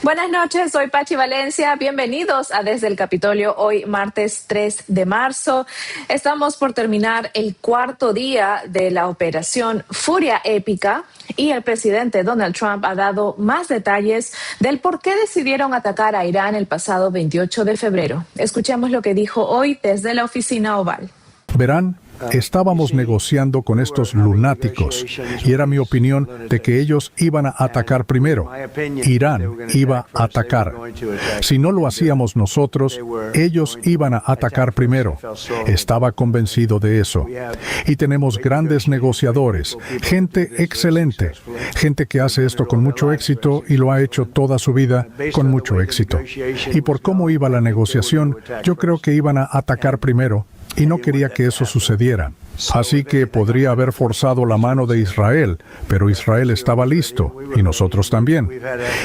Buenas noches, soy Pachi Valencia. Bienvenidos a Desde el Capitolio, hoy martes 3 de marzo. Estamos por terminar el cuarto día de la operación Furia Épica y el presidente Donald Trump ha dado más detalles del por qué decidieron atacar a Irán el pasado 28 de febrero. Escuchemos lo que dijo hoy desde la oficina Oval. Verán, estábamos negociando con estos lunáticos y era mi opinión de que ellos iban a atacar primero. Irán iba a atacar. Si no lo hacíamos nosotros, ellos iban a atacar primero. Estaba convencido de eso. Y tenemos grandes negociadores, gente excelente, gente que hace esto con mucho éxito y lo ha hecho toda su vida con mucho éxito. Y por cómo iba la negociación, yo creo que iban a atacar primero. Y no quería que eso sucediera. Así que podría haber forzado la mano de Israel, pero Israel estaba listo, y nosotros también.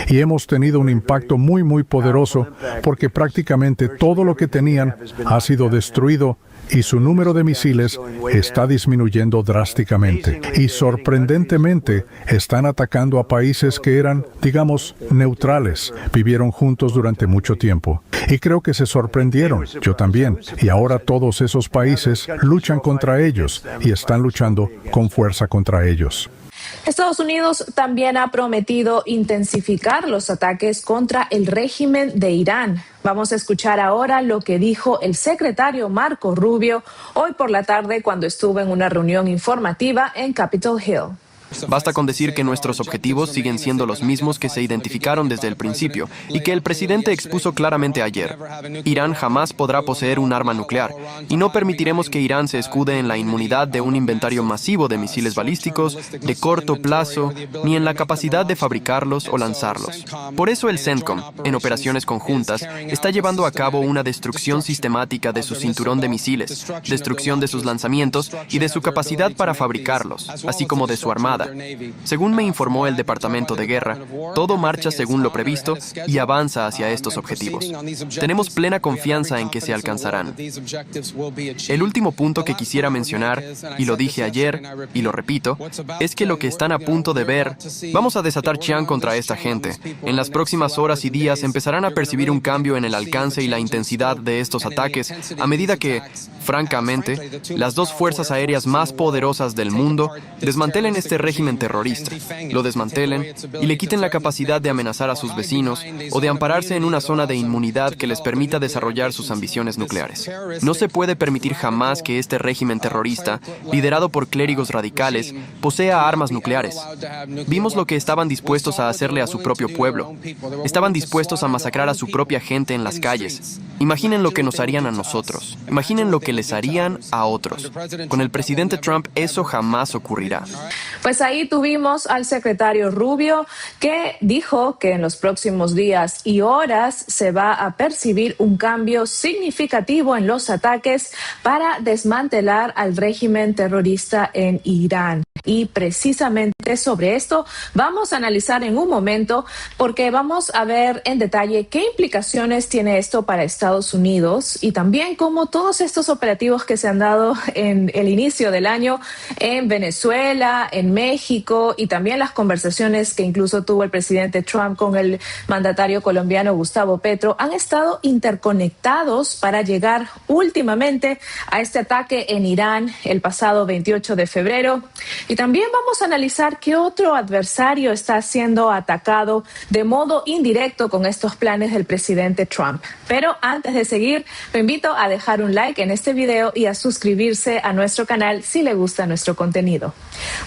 Y hemos tenido un impacto muy poderoso, porque prácticamente todo lo que tenían ha sido destruido, y su número de misiles está disminuyendo drásticamente. Y sorprendentemente, están atacando a países que eran, digamos, neutrales. Vivieron juntos durante mucho tiempo. Y creo que se sorprendieron, yo también. Y ahora todos esos países luchan contra ellos y están luchando con fuerza contra ellos. Estados Unidos también ha prometido intensificar los ataques contra el régimen de Irán. Vamos a escuchar ahora lo que dijo el secretario Marco Rubio hoy por la tarde cuando estuvo en una reunión informativa en Capitol Hill. Basta con decir que nuestros objetivos siguen siendo los mismos que se identificaron desde el principio y que el presidente expuso claramente ayer. Irán jamás podrá poseer un arma nuclear y no permitiremos que Irán se escude en la inmunidad de un inventario masivo de misiles balísticos de corto plazo ni en la capacidad de fabricarlos o lanzarlos. Por eso el CENTCOM, en operaciones conjuntas, está llevando a cabo una destrucción sistemática de su cinturón de misiles, destrucción de sus lanzamientos y de su capacidad para fabricarlos, así como de su armada. Según me informó el Departamento de Guerra, todo marcha según lo previsto y avanza hacia estos objetivos. Tenemos plena confianza en que se alcanzarán. El último punto que quisiera mencionar, y lo dije ayer, y lo repito, es que lo que están a punto de ver, vamos a desatar Xi'an contra esta gente. En las próximas horas y días empezarán a percibir un cambio en el alcance y la intensidad de estos ataques a medida que, francamente, las dos fuerzas aéreas más poderosas del mundo desmantelen este régimen terrorista, lo desmantelen y le quiten la capacidad de amenazar a sus vecinos o de ampararse en una zona de inmunidad que les permita desarrollar sus ambiciones nucleares. No se puede permitir jamás que este régimen terrorista, liderado por clérigos radicales, posea armas nucleares. Vimos lo que estaban dispuestos a hacerle a su propio pueblo. Estaban dispuestos a masacrar a su propia gente en las calles. Imaginen lo que nos harían a nosotros. Imaginen lo que les harían a otros. Con el presidente Trump eso jamás ocurrirá. Pues ahí tuvimos al secretario Rubio que dijo que en los próximos días y horas se va a percibir un cambio significativo en los ataques para desmantelar al régimen terrorista en Irán. Y precisamente sobre esto vamos a analizar en un momento porque vamos a ver en detalle qué implicaciones tiene esto para Estados Unidos y también cómo todos estos operativos que se han dado en el inicio del año en Venezuela, en México y también las conversaciones que incluso tuvo el presidente Trump con el mandatario colombiano Gustavo Petro han estado interconectados para llegar últimamente a este ataque en Irán el pasado 28 de febrero. Y también vamos a analizar qué otro adversario está siendo atacado de modo indirecto con estos planes del presidente Trump. Pero antes de seguir, lo invito a dejar un like en este video y a suscribirse a nuestro canal si le gusta nuestro contenido.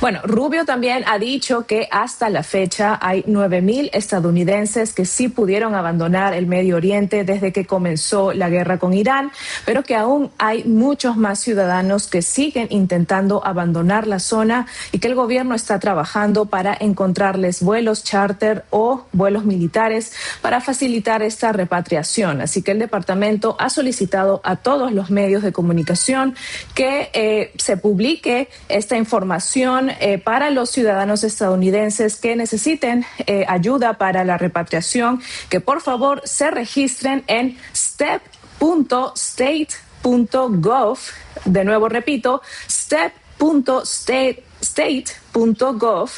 Bueno, Rubio también ha dicho que hasta la fecha hay 9,000 estadounidenses que sí pudieron abandonar el Medio Oriente desde que comenzó la guerra con Irán, pero que aún hay muchos más ciudadanos que siguen intentando abandonar la zona y que el gobierno está trabajando para encontrarles vuelos charter o vuelos militares para facilitar esta repatriación. Así que el departamento ha solicitado a todos los medios de comunicación que se publique esta información para los ciudadanos estadounidenses que necesiten ayuda para la repatriación, que por favor se registren en step.state.gov. De nuevo repito, step.state.gov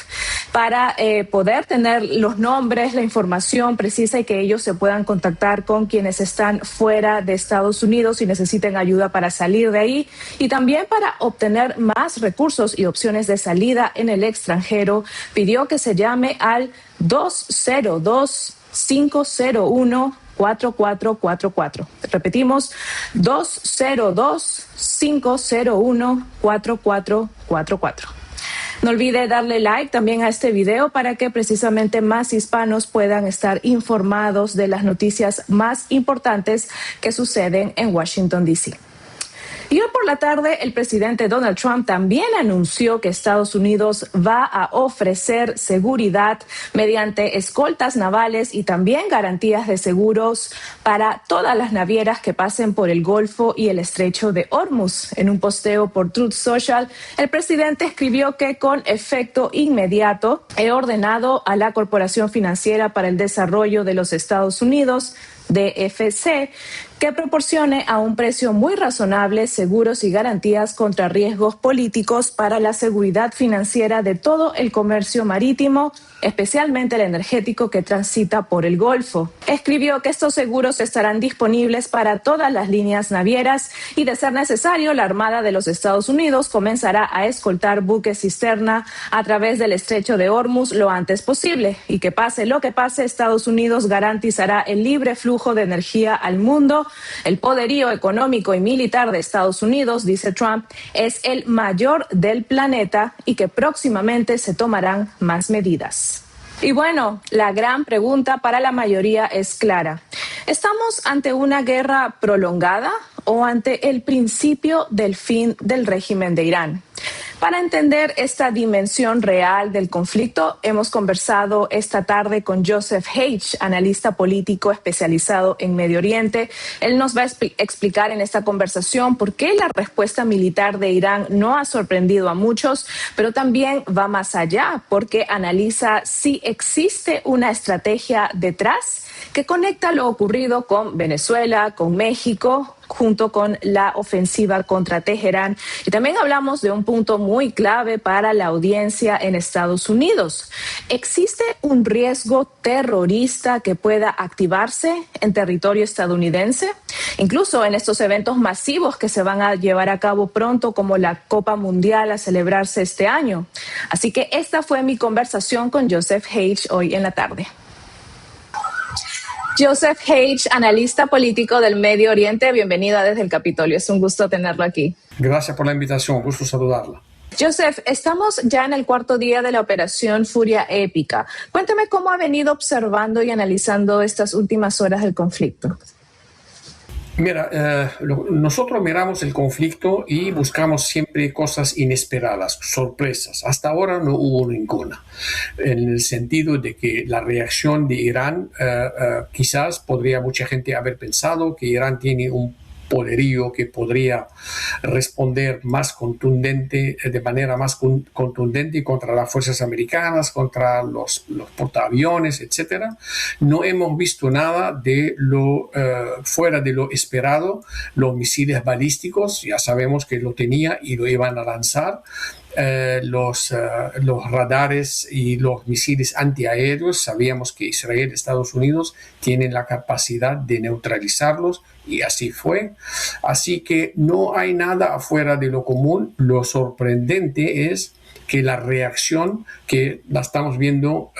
para poder tener los nombres, la información precisa y que ellos se puedan contactar con quienes están fuera de Estados Unidos y necesiten ayuda para salir de ahí, y también para obtener más recursos y opciones de salida en el extranjero. Pidió que se llame al 202-501-4444. Repetimos, 202-501-4444. No olvide darle like también a este video para que precisamente más hispanos puedan estar informados de las noticias más importantes que suceden en Washington, D.C. Y hoy por la tarde, el presidente Donald Trump también anunció que Estados Unidos va a ofrecer seguridad mediante escoltas navales y también garantías de seguros para todas las navieras que pasen por el Golfo y el Estrecho de Hormuz. En un posteo por Truth Social, el presidente escribió que con efecto inmediato he ordenado a la Corporación Financiera para el Desarrollo de los Estados Unidos, DFC, que proporcione a un precio muy razonable seguros y garantías contra riesgos políticos para la seguridad financiera de todo el comercio marítimo, especialmente el energético que transita por el Golfo. Escribió que estos seguros estarán disponibles para todas las líneas navieras y, de ser necesario, la Armada de los Estados Unidos comenzará a escoltar buques cisterna a través del Estrecho de Hormuz lo antes posible. Y que pase lo que pase, Estados Unidos garantizará el libre flujo de energía al mundo. El poderío económico y militar de Estados Unidos, dice Trump, es el mayor del planeta y que próximamente se tomarán más medidas. Y bueno, la gran pregunta para la mayoría es clara. ¿Estamos ante una guerra prolongada o ante el principio del fin del régimen de Irán? Para entender esta dimensión real del conflicto, hemos conversado esta tarde con Joseph Hage, analista político especializado en Medio Oriente. Él nos va a explicar en esta conversación por qué la respuesta militar de Irán no ha sorprendido a muchos, pero también va más allá, porque analiza si existe una estrategia detrás que conecta lo ocurrido con Venezuela, con México, junto con la ofensiva contra Teherán. Y también hablamos de un punto muy clave para la audiencia en Estados Unidos. ¿Existe un riesgo terrorista que pueda activarse en territorio estadounidense? Incluso en estos eventos masivos que se van a llevar a cabo pronto, como la Copa Mundial a celebrarse este año. Así que esta fue mi conversación con Joseph Hage hoy en la tarde. Joseph Hage, analista político del Medio Oriente, bienvenida desde el Capitolio. Es un gusto tenerlo aquí. Gracias por la invitación, gusto saludarla. Joseph, estamos ya en el cuarto día de la operación Furia Épica. Cuéntame cómo ha venido observando y analizando estas últimas horas del conflicto. Mira, nosotros miramos el conflicto y buscamos siempre cosas inesperadas, sorpresas. Hasta ahora no hubo ninguna, en el sentido de que la reacción de Irán, quizás podría mucha gente haber pensado que Irán tiene un poderío que podría responder más contundente, de manera más contundente contra las fuerzas americanas, contra los portaaviones, etc. No hemos visto nada de lo fuera de lo esperado. Los misiles balísticos, ya sabemos que lo tenía y lo iban a lanzar. Los radares y los misiles antiaéreos, sabíamos que Israel y Estados Unidos tienen la capacidad de neutralizarlos y así fue. Así que no hay nada afuera de lo común. Lo sorprendente es que la reacción que la estamos viendo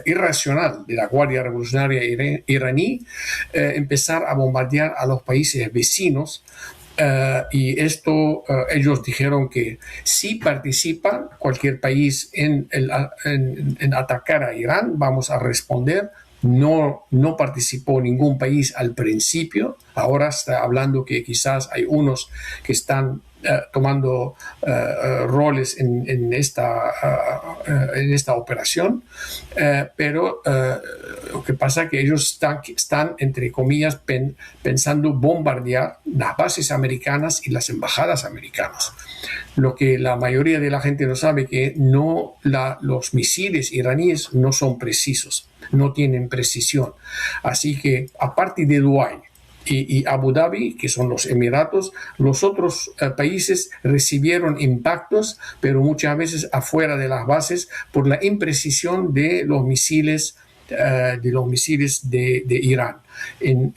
irracional de la Guardia Revolucionaria iraní, empezar a bombardear a los países vecinos. Y esto, ellos dijeron que si participa cualquier país en atacar a Irán, vamos a responder. No participó ningún país al principio. Ahora está hablando que quizás hay unos que están tomando roles en esta operación, pero lo que pasa es que ellos están entre comillas, pensando bombardear las bases americanas y las embajadas americanas. Lo que la mayoría de la gente no sabe, que los misiles iraníes no son precisos, no tienen precisión. Así que, aparte de Dubái, y Abu Dhabi, que son los Emiratos. Los otros países recibieron impactos, pero muchas veces afuera de las bases por la imprecisión de los misiles de Irán. En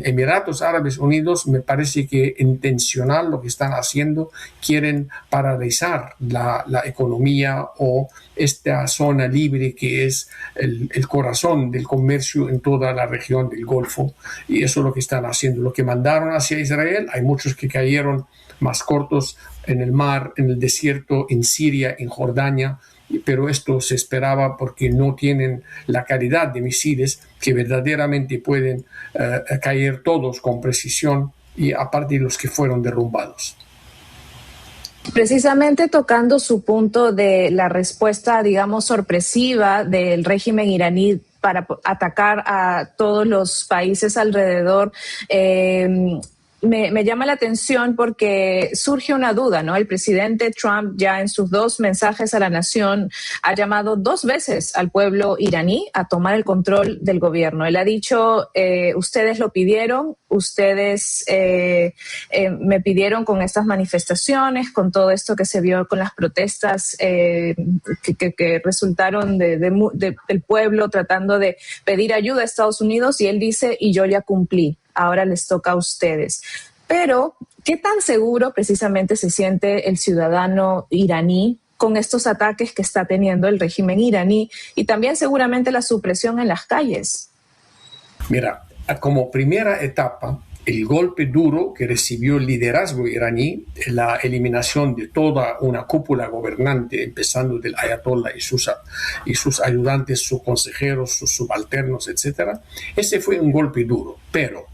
Emiratos Árabes Unidos me parece que intencional lo que están haciendo, quieren paralizar la economía o esta zona libre que es el corazón del comercio en toda la región del Golfo, y eso es lo que están haciendo. Lo que mandaron hacia Israel, hay muchos que cayeron más cortos en el mar, en el desierto, en Siria, en Jordania, pero esto se esperaba porque no tienen la calidad de misiles que verdaderamente pueden caer todos con precisión, y aparte de los que fueron derrumbados. Precisamente tocando su punto de la respuesta, digamos, sorpresiva del régimen iraní para atacar a todos los países alrededor, me llama la atención porque surge una duda, ¿no? El presidente Trump ya en sus 2 mensajes a la nación ha llamado 2 veces al pueblo iraní a tomar el control del gobierno. Él ha dicho, ustedes lo pidieron, ustedes me pidieron con estas manifestaciones, con todo esto que se vio con las protestas que resultaron del pueblo tratando de pedir ayuda a Estados Unidos, y él dice, y yo ya cumplí. Ahora les toca a ustedes. Pero, ¿qué tan seguro precisamente se siente el ciudadano iraní con estos ataques que está teniendo el régimen iraní y también seguramente la supresión en las calles? Mira, como primera etapa, el golpe duro que recibió el liderazgo iraní, la eliminación de toda una cúpula gobernante, empezando del ayatollah y sus ayudantes, sus consejeros, sus subalternos, etc. Ese fue un golpe duro, pero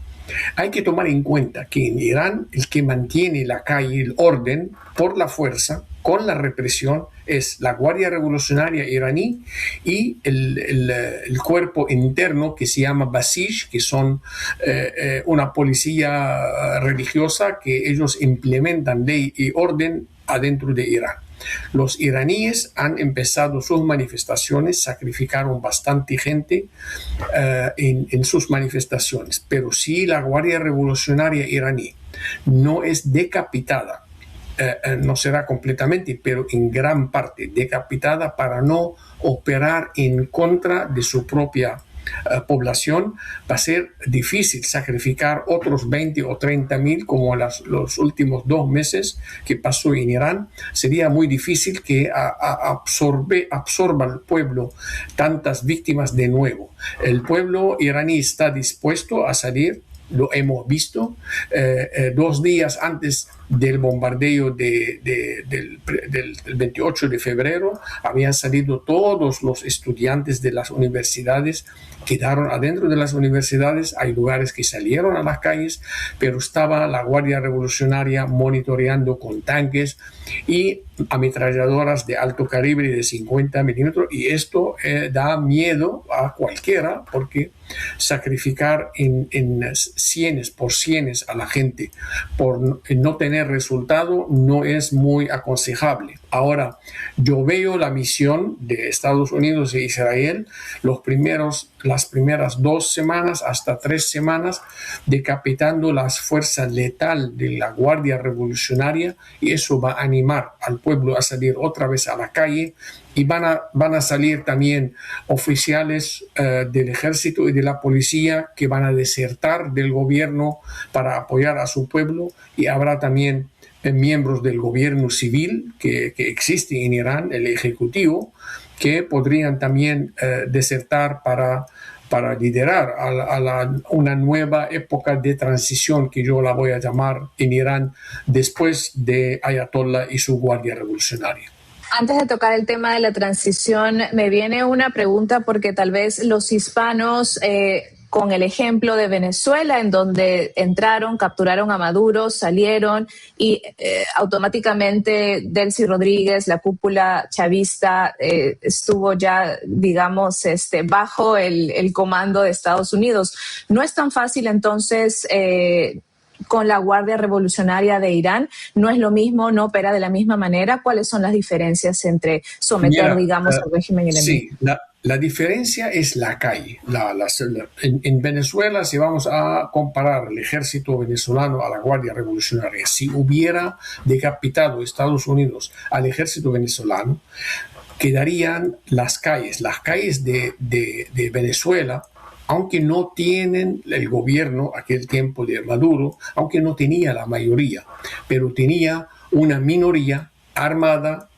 hay que tomar en cuenta que en Irán el que mantiene la calle, el orden, por la fuerza, con la represión, es la Guardia Revolucionaria iraní y el cuerpo interno que se llama Basij, que son una policía religiosa que ellos implementan ley y orden adentro de Irán. Los iraníes han empezado sus manifestaciones, sacrificaron bastante gente en sus manifestaciones, pero si la Guardia Revolucionaria iraní no es decapitada, no será completamente, pero en gran parte decapitada para no operar en contra de su propia población, va a ser difícil sacrificar otros 20 o 30 mil como los últimos 2 meses que pasó en Irán. Sería muy difícil que absorba el pueblo tantas víctimas de nuevo. El pueblo iraní está dispuesto a salir, lo hemos visto. 2 días antes del bombardeo del 28 de febrero habían salido todos los estudiantes de las universidades, quedaron adentro de las universidades. Hay lugares que salieron a las calles, pero estaba la Guardia Revolucionaria monitoreando con tanques y ametralladoras de alto calibre de 50 milímetros, y esto da miedo a cualquiera, porque sacrificar en cienes por cienes a la gente por no tener resultado no es muy aconsejable. Ahora, yo veo la misión de Estados Unidos e Israel las primeras 2 semanas hasta 3 semanas decapitando las fuerzas letales de la Guardia Revolucionaria, y eso va a animar al pueblo a salir otra vez a la calle, y van a salir también oficiales del ejército y de la policía que van a desertar del gobierno para apoyar a su pueblo, y habrá también miembros del gobierno civil que existe en Irán, el ejecutivo, que podrían también desertar para liderar una nueva época de transición, que yo la voy a llamar en Irán, después de Ayatollah y su Guardia Revolucionaria. Antes de tocar el tema de la transición, me viene una pregunta, porque tal vez los hispanos, con el ejemplo de Venezuela, en donde entraron, capturaron a Maduro, salieron y automáticamente Delcy Rodríguez, la cúpula chavista, estuvo ya, digamos, bajo el comando de Estados Unidos. No es tan fácil entonces con la Guardia Revolucionaria de Irán? ¿No es lo mismo, no opera de la misma manera? ¿Cuáles son las diferencias entre someter, digamos, al régimen iraní? Sí, la diferencia es la calle. En Venezuela, si vamos a comparar el ejército venezolano a la Guardia Revolucionaria, si hubiera decapitado Estados Unidos al ejército venezolano, quedarían las calles de Venezuela, aunque no tienen el gobierno aquel tiempo de Maduro, aunque no tenía la mayoría, pero tenía una minoría armada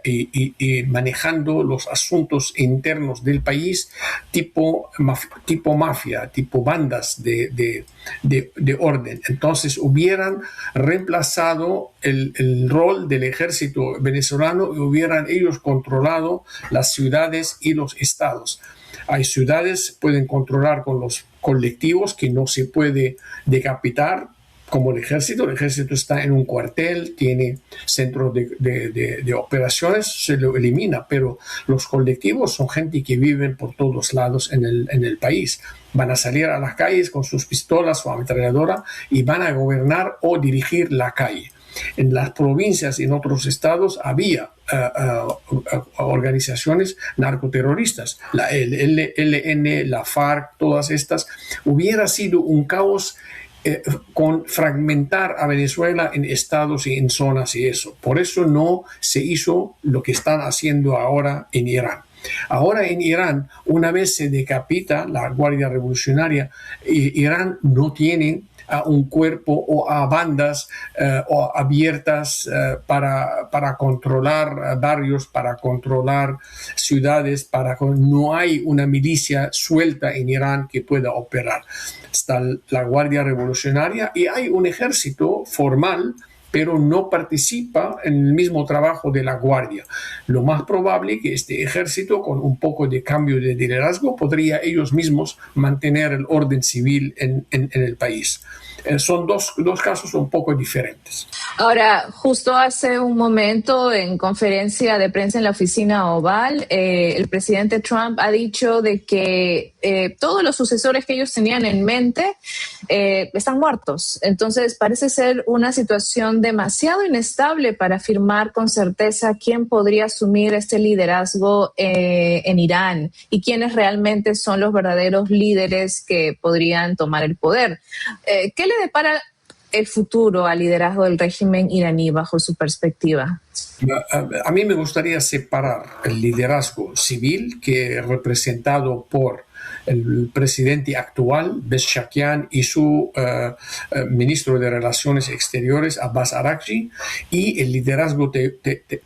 y manejando los asuntos internos del país tipo mafia, tipo bandas de orden. Entonces hubieran reemplazado el rol del ejército venezolano y hubieran ellos controlado las ciudades y los estados. Hay ciudades pueden controlar con los colectivos que no se puede decapitar, como el ejército está en un cuartel, tiene centros de operaciones, se lo elimina, pero los colectivos son gente que viven por todos lados en el país. Van a salir a las calles con sus pistolas o ametralladora y van a gobernar o dirigir la calle. En las provincias y en otros estados había organizaciones narcoterroristas, la ELN, la FARC, todas estas. Hubiera sido un caos con fragmentar a Venezuela en estados y en zonas y eso. Por eso no se hizo lo que están haciendo ahora en Irán. Ahora en Irán, una vez se decapita la Guardia Revolucionaria, Irán no tiene a un cuerpo o a bandas o abiertas para controlar barrios, para controlar ciudades, no hay una milicia suelta en Irán que pueda operar. Está la Guardia Revolucionaria y hay un ejército formal, pero no participa en el mismo trabajo de la Guardia. Lo más probable es que este ejército, con un poco de cambio de liderazgo, podría ellos mismos mantener el orden civil en el país. Son dos casos un poco diferentes. Ahora, justo hace un momento en conferencia de prensa en la oficina Oval, el presidente Trump ha dicho de que todos los sucesores que ellos tenían en mente están muertos. Entonces, parece ser una situación demasiado inestable para afirmar con certeza quién podría asumir este liderazgo en Irán y quiénes realmente son los verdaderos líderes que podrían tomar el poder. ¿Qué le depara el futuro al liderazgo del régimen iraní bajo su perspectiva? A mí me gustaría separar el liderazgo civil, que es representado por el presidente actual, Pezeshkian, y su ministro de Relaciones Exteriores, Abbas Araghchi, y el liderazgo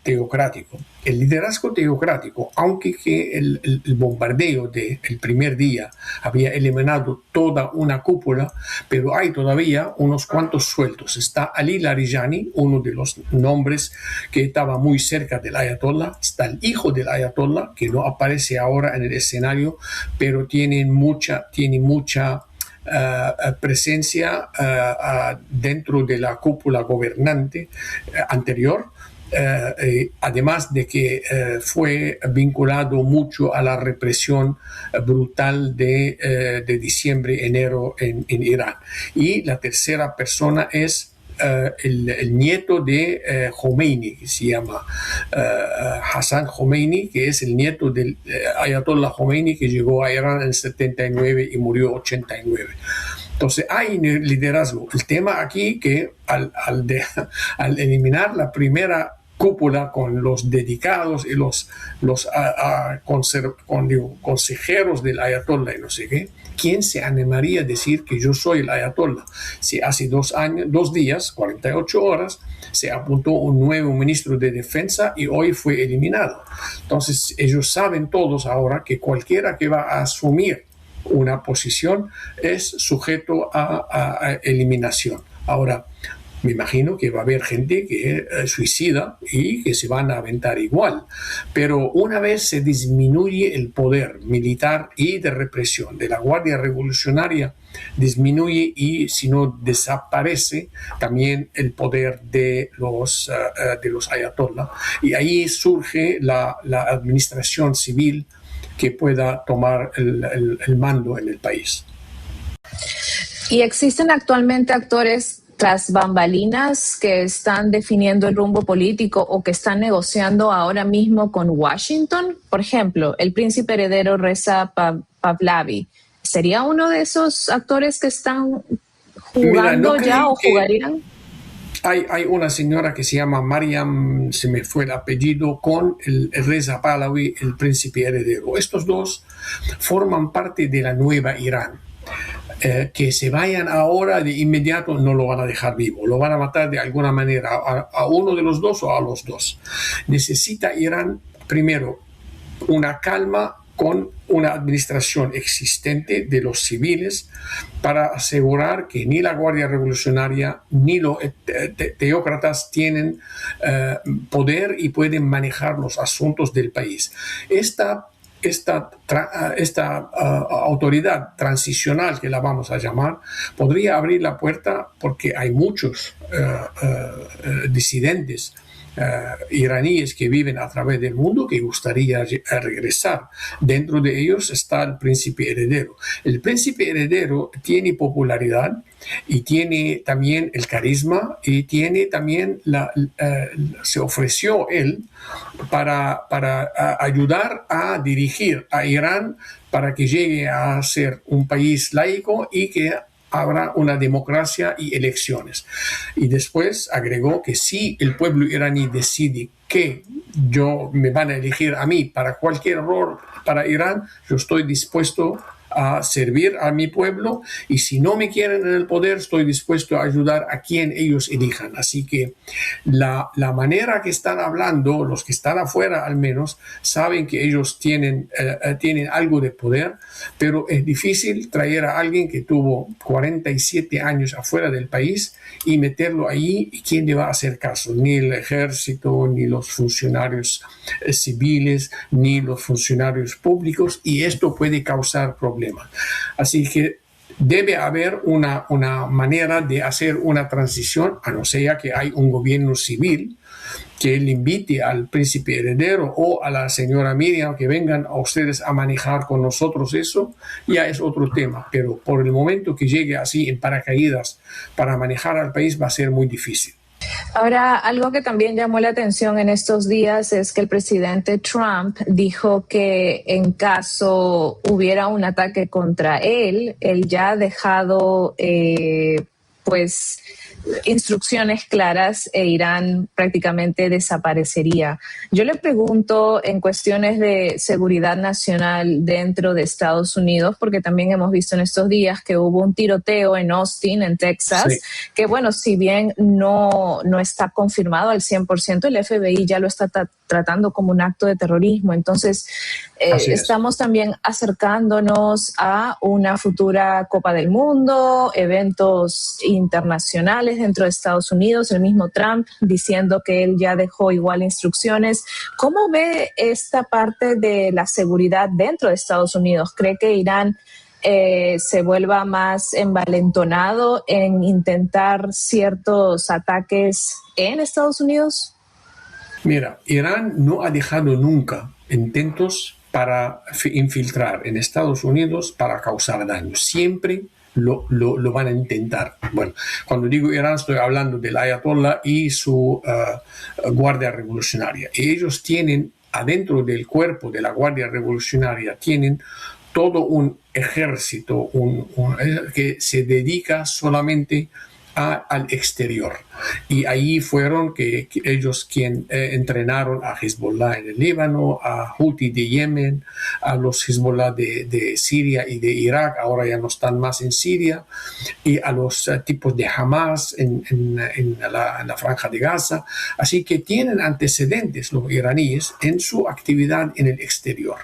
teocrático. El liderazgo teocrático, aunque que el bombardeo del primer día había eliminado toda una cúpula, pero hay todavía unos cuantos sueltos. Está Ali Larijani, uno de los nombres que estaba muy cerca del Ayatollah. Está el hijo del Ayatollah, que no aparece ahora en el escenario, pero tiene mucha presencia dentro de la cúpula gobernante anterior. Además de que fue vinculado mucho a la represión brutal de diciembre, enero en Irán. Y la tercera persona es el nieto de Khomeini, que se llama Hassan Khomeini, que es el nieto del Ayatollah Khomeini, que llegó a Irán en el 79 y murió en 89. Entonces hay liderazgo. El tema aquí que al eliminar la primera cúpula con los dedicados y los consejeros del Ayatollah y no sé qué, ¿quién se animaría a decir que yo soy el Ayatollah? Si hace 2 días, 48 horas, se apuntó un nuevo ministro de defensa y hoy fue eliminado. Entonces ellos saben todos ahora que cualquiera que va a asumir una posición es sujeto a eliminación. Ahora, me imagino que va a haber gente que suicida y que se van a aventar igual. Pero una vez se disminuye el poder militar y de represión de la Guardia Revolucionaria, disminuye y si no desaparece también el poder de los ayatollah. Y ahí surge la administración civil que pueda tomar el mando en el país. ¿Y existen actualmente actores tras bambalinas que están definiendo el rumbo político o que están negociando ahora mismo con Washington? Por ejemplo, el príncipe heredero Reza Pahlavi. ¿Sería uno de esos actores que están Mira, no jugando ya creo o que jugarían? hay una señora que se llama Mariam, se me fue el apellido, con el Reza Pahlavi, el príncipe heredero. Estos dos forman parte de la nueva Irán. Que se vayan ahora de inmediato no lo van a dejar vivo, lo van a matar de alguna manera, a uno de los dos o a los dos. Necesita Irán primero una calma con una administración existente de los civiles para asegurar que ni la Guardia Revolucionaria ni los teócratas tienen poder y pueden manejar los asuntos del país. Esta autoridad transicional, que la vamos a llamar, podría abrir la puerta porque hay muchos disidentes iraníes que viven a través del mundo que gustaría regresar. Dentro de ellos está el príncipe heredero. El príncipe heredero tiene popularidad y tiene también el carisma y tiene también se ofreció él para ayudar a dirigir a Irán para que llegue a ser un país laico y que habrá una democracia y elecciones. Y después agregó que si el pueblo iraní decide que me van a elegir a mí para cualquier rol para Irán, yo estoy dispuesto a servir a mi pueblo, y si no me quieren en el poder, estoy dispuesto a ayudar a quien ellos elijan. Así que la manera que están hablando, los que están afuera al menos, saben que ellos tienen algo de poder, pero es difícil traer a alguien que tuvo 47 años afuera del país y meterlo ahí, y quién le va a hacer caso, ni el ejército, ni los funcionarios civiles, ni los funcionarios públicos, y esto puede causar problemas. Así que debe haber una manera de hacer una transición, a no ser que hay un gobierno civil que le invite al príncipe heredero o a la señora Miriam que vengan a ustedes a manejar con nosotros eso, ya es otro tema. Pero por el momento que llegue así en paracaídas para manejar al país va a ser muy difícil. Ahora, algo que también llamó la atención en estos días es que el presidente Trump dijo que en caso hubiera un ataque contra él ya ha dejado pues instrucciones claras e Irán prácticamente desaparecería. Yo le pregunto en cuestiones de seguridad nacional dentro de Estados Unidos, porque también hemos visto en estos días que hubo un tiroteo en Austin, en Texas, sí, que bueno, si bien no está confirmado al 100%, el FBI ya lo está tratando como un acto de terrorismo. Entonces, estamos también acercándonos a una futura Copa del Mundo, eventos internacionales dentro de Estados Unidos, el mismo Trump diciendo que él ya dejó igual instrucciones. ¿Cómo ve esta parte de la seguridad dentro de Estados Unidos? ¿Cree que Irán se vuelva más envalentonado en intentar ciertos ataques en Estados Unidos? Mira, Irán no ha dejado nunca intentos para infiltrar en Estados Unidos para causar daño. Siempre lo van a intentar. Bueno, cuando digo Irán estoy hablando del Ayatollah y su Guardia Revolucionaria. Y ellos tienen adentro del cuerpo de la Guardia Revolucionaria, tienen todo un ejército que se dedica solamente al exterior. Y ahí fueron que ellos quien entrenaron a Hezbollah en el Líbano, a Houthi de Yemen, a los Hezbollah de Siria y de Irak, ahora ya no están más en Siria, y a los tipos de Hamas en la Franja de Gaza. Así que tienen antecedentes los iraníes en su actividad en el exterior.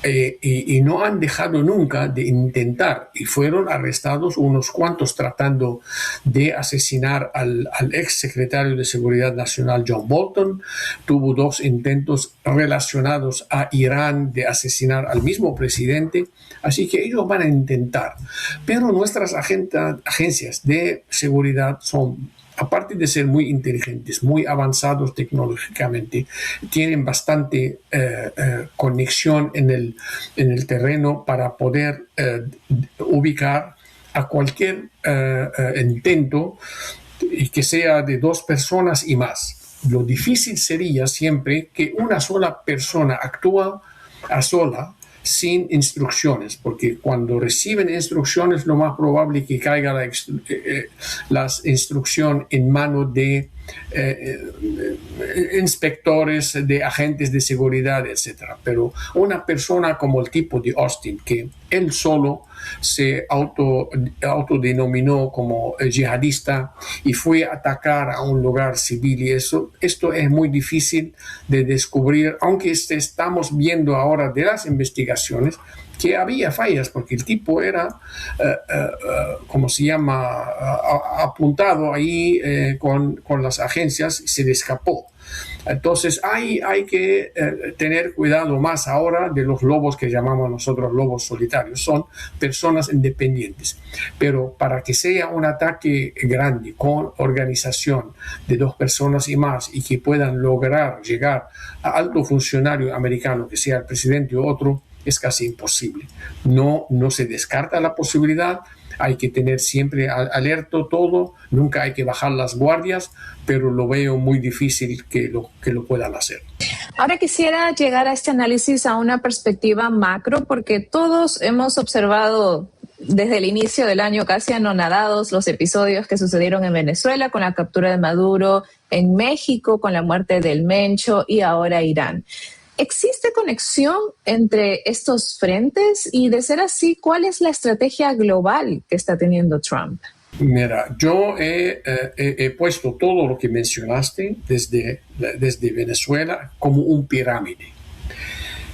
Y no han dejado nunca de intentar, y fueron arrestados unos cuantos tratando de asesinar al ex secretario de Seguridad Nacional John Bolton. Tuvo 2 intentos relacionados a Irán de asesinar al mismo presidente, así que ellos van a intentar, pero nuestras agencias de seguridad son, aparte de ser muy inteligentes, muy avanzados tecnológicamente, tienen bastante conexión en el terreno para poder ubicar a cualquier intento y que sea de 2 personas y más. Lo difícil sería siempre que una sola persona actúa a sola sin instrucciones, porque cuando reciben instrucciones lo más probable es que caiga la instrucción en manos de inspectores, de agentes de seguridad, etc. Pero una persona como el tipo de Austin, que él solo se autodenominó como yihadista y fue a atacar a un lugar civil, y esto es muy difícil de descubrir, aunque estamos viendo ahora de las investigaciones que había fallas, porque el tipo era, ¿cómo se llama?, apuntado ahí con las agencias y se le escapó. Entonces hay que tener cuidado más ahora de los lobos que llamamos nosotros lobos solitarios. Son personas independientes. Pero para que sea un ataque grande con organización de 2 personas y más y que puedan lograr llegar a alto funcionario americano, que sea el presidente o otro, es casi imposible. No se descarta la posibilidad. Hay que tener siempre alerta todo, nunca hay que bajar las guardias, pero lo veo muy difícil que lo puedan hacer. Ahora quisiera llegar a este análisis a una perspectiva macro, porque todos hemos observado desde el inicio del año casi anonadados los episodios que sucedieron en Venezuela con la captura de Maduro, en México con la muerte del Mencho y ahora Irán. ¿Existe conexión entre estos frentes? Y de ser así, ¿cuál es la estrategia global que está teniendo Trump? Mira, yo he puesto todo lo que mencionaste desde Venezuela como un pirámide.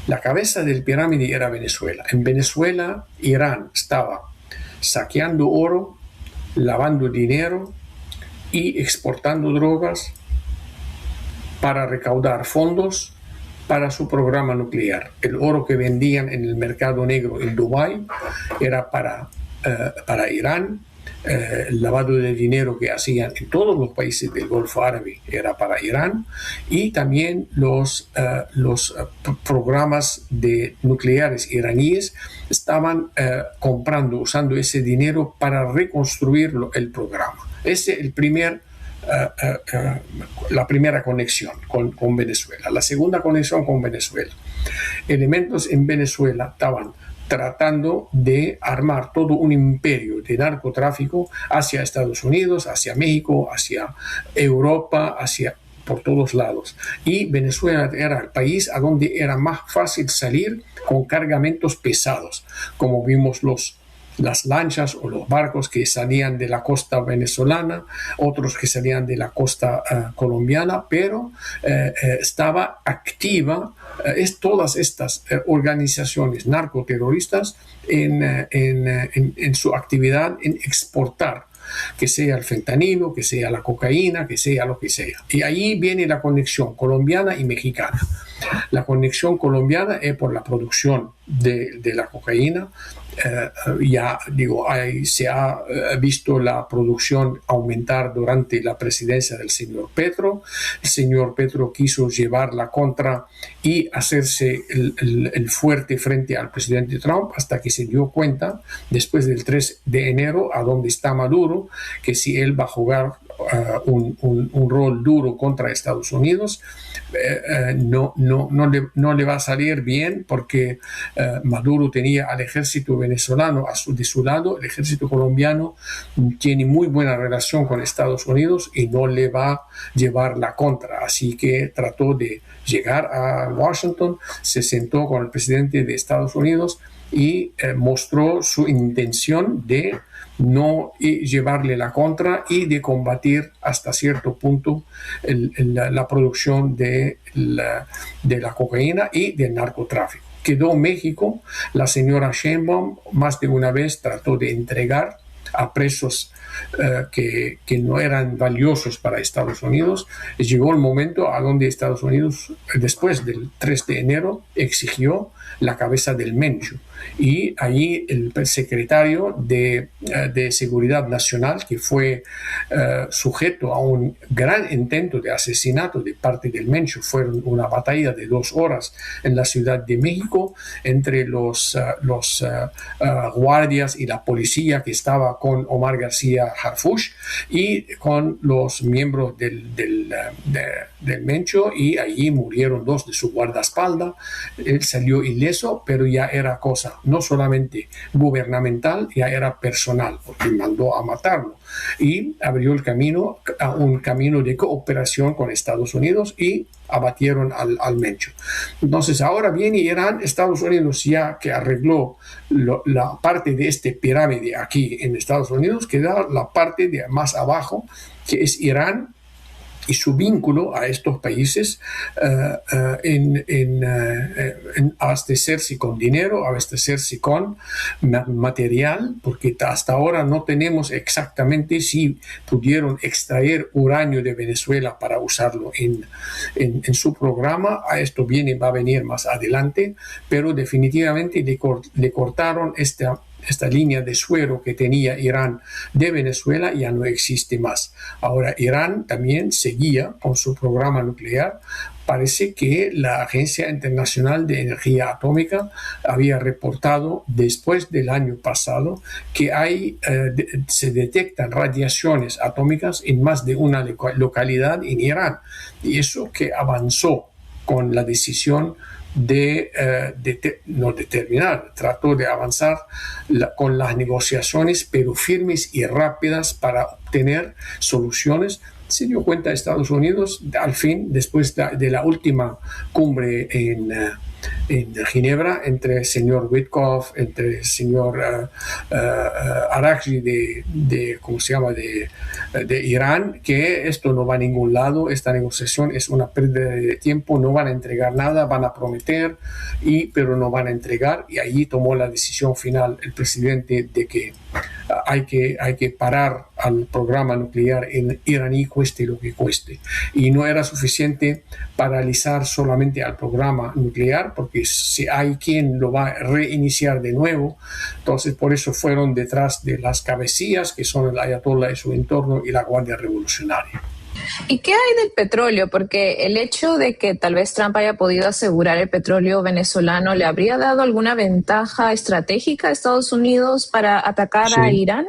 La cabeza del pirámide era Venezuela. En Venezuela, Irán estaba saqueando oro, lavando dinero y exportando drogas para recaudar fondos para su programa nuclear. El oro que vendían en el mercado negro en Dubái era para Irán. El lavado de dinero que hacían en todos los países del Golfo Árabe era para Irán, y también los programas nucleares iraníes estaban usando ese dinero para reconstruir el programa. Ese es la primera conexión con Venezuela. La segunda conexión con Venezuela. Elementos en Venezuela estaban tratando de armar todo un imperio de narcotráfico hacia Estados Unidos, hacia México, hacia Europa, por todos lados. Y Venezuela era el país a donde era más fácil salir con cargamentos pesados, como vimos las lanchas o los barcos que salían de la costa venezolana, otros que salían de la costa colombiana, pero estaba activa todas estas organizaciones narcoterroristas en su actividad en exportar, que sea el fentanilo, que sea la cocaína, que sea lo que sea. Y ahí viene la conexión colombiana y mexicana. La conexión colombiana es por la producción de la cocaína. Se ha visto la producción aumentar durante la presidencia del señor Petro. El señor Petro quiso llevarla contra y hacerse el fuerte frente al presidente Trump, hasta que se dio cuenta, después del 3 de enero, a dónde está Maduro, que si él va a jugar un rol duro contra Estados Unidos, no le va a salir bien, porque Maduro tenía al ejército venezolano de su lado. El ejército colombiano tiene muy buena relación con Estados Unidos y no le va a llevar la contra, así que trató de llegar a Washington, se sentó con el presidente de Estados Unidos y mostró su intención de no llevarle la contra y de combatir hasta cierto punto la producción de la cocaína y del narcotráfico. Quedó México. La señora Sheinbaum más de una vez trató de entregar a presos que no eran valiosos para Estados Unidos, llegó el momento a donde Estados Unidos, después del 3 de enero, exigió la cabeza del Mencho. Y allí el secretario de Seguridad Nacional, que fue sujeto a un gran intento de asesinato de parte del Mencho, fue una batalla de 2 horas en la Ciudad de México entre los guardias y la policía que estaba con Omar García Harfuch y con los miembros del Mencho, y allí murieron 2 de su guardaespaldas. Él salió ileso, pero ya era cosa no solamente gubernamental, ya era personal, porque mandó a matarlo y abrió el camino a un camino de cooperación con Estados Unidos y abatieron al Mencho. Entonces ahora viene Irán, Estados Unidos ya que arregló la parte de este pirámide aquí en Estados Unidos, queda la parte de más abajo, que es Irán y su vínculo a estos países en abastecerse con dinero, abastecerse con material, porque hasta ahora no tenemos exactamente si pudieron extraer uranio de Venezuela para usarlo en su programa. A esto va a venir más adelante, pero definitivamente le cortaron esta línea de suero que tenía Irán de Venezuela, ya no existe más. Ahora Irán también seguía con su programa nuclear. Parece que la Agencia Internacional de Energía Atómica había reportado después del año pasado que se detectan radiaciones atómicas en más de una localidad en Irán, y eso que avanzó con la decisión no terminar, trató de avanzar con las negociaciones, pero firmes y rápidas para obtener soluciones. Se dio cuenta Estados Unidos, al fin, después de la última cumbre en Ginebra, entre el señor Witkoff, entre el señor Araghchi de Irán, que esto no va a ningún lado, esta negociación es una pérdida de tiempo, no van a entregar nada, van a prometer, pero no van a entregar, y allí tomó la decisión final el presidente de que hay que parar al programa nuclear iraní, cueste lo que cueste. Y no era suficiente paralizar solamente al programa nuclear, porque si hay quien lo va a reiniciar de nuevo, entonces por eso fueron detrás de las cabecillas, que son el Ayatollah y su entorno y la Guardia Revolucionaria. ¿Y qué hay del petróleo? Porque el hecho de que tal vez Trump haya podido asegurar el petróleo venezolano, ¿le habría dado alguna ventaja estratégica a Estados Unidos para atacar a Irán?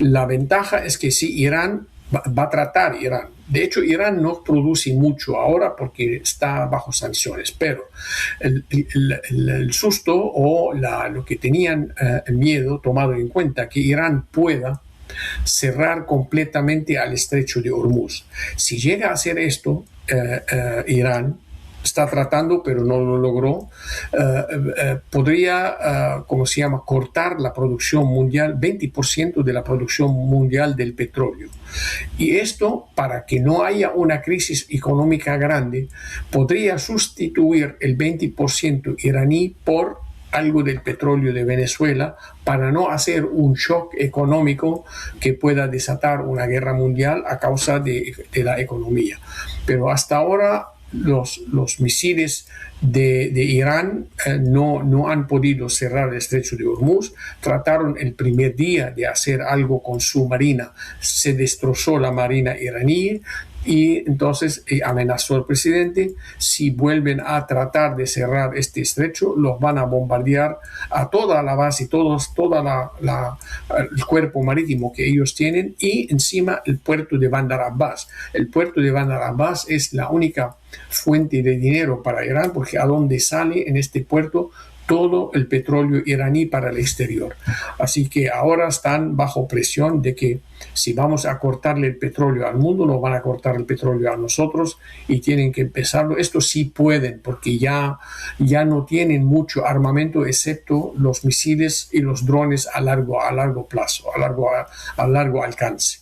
La ventaja es que sí, Irán va a tratar Irán. De hecho, Irán no produce mucho ahora porque está bajo sanciones, pero el susto o lo que tenían miedo, tomado en cuenta que Irán pueda cerrar completamente al estrecho de Hormuz. Si llega a hacer esto, Irán está tratando, pero no lo logró, podría, cortar la producción mundial, 20% de la producción mundial del petróleo. Y esto, para que no haya una crisis económica grande, podría sustituir el 20% iraní por algo del petróleo de Venezuela, para no hacer un shock económico que pueda desatar una guerra mundial a causa de la economía. Pero hasta ahora los misiles de Irán no han podido cerrar el estrecho de Hormuz. Trataron el primer día de hacer algo con su marina, se destrozó la marina iraní, y entonces amenazó al presidente: si vuelven a tratar de cerrar este estrecho, los van a bombardear a toda la base, todo el cuerpo marítimo que ellos tienen, y encima el puerto de Bandar Abbas. El puerto de Bandar Abbas es la única fuente de dinero para Irán, porque a donde sale en este puerto todo el petróleo iraní para el exterior. Así que ahora están bajo presión de que si vamos a cortarle el petróleo al mundo, nos van a cortar el petróleo a nosotros, y tienen que empezarlo. Esto sí pueden, porque ya no tienen mucho armamento, excepto los misiles y los drones a largo plazo, a largo alcance.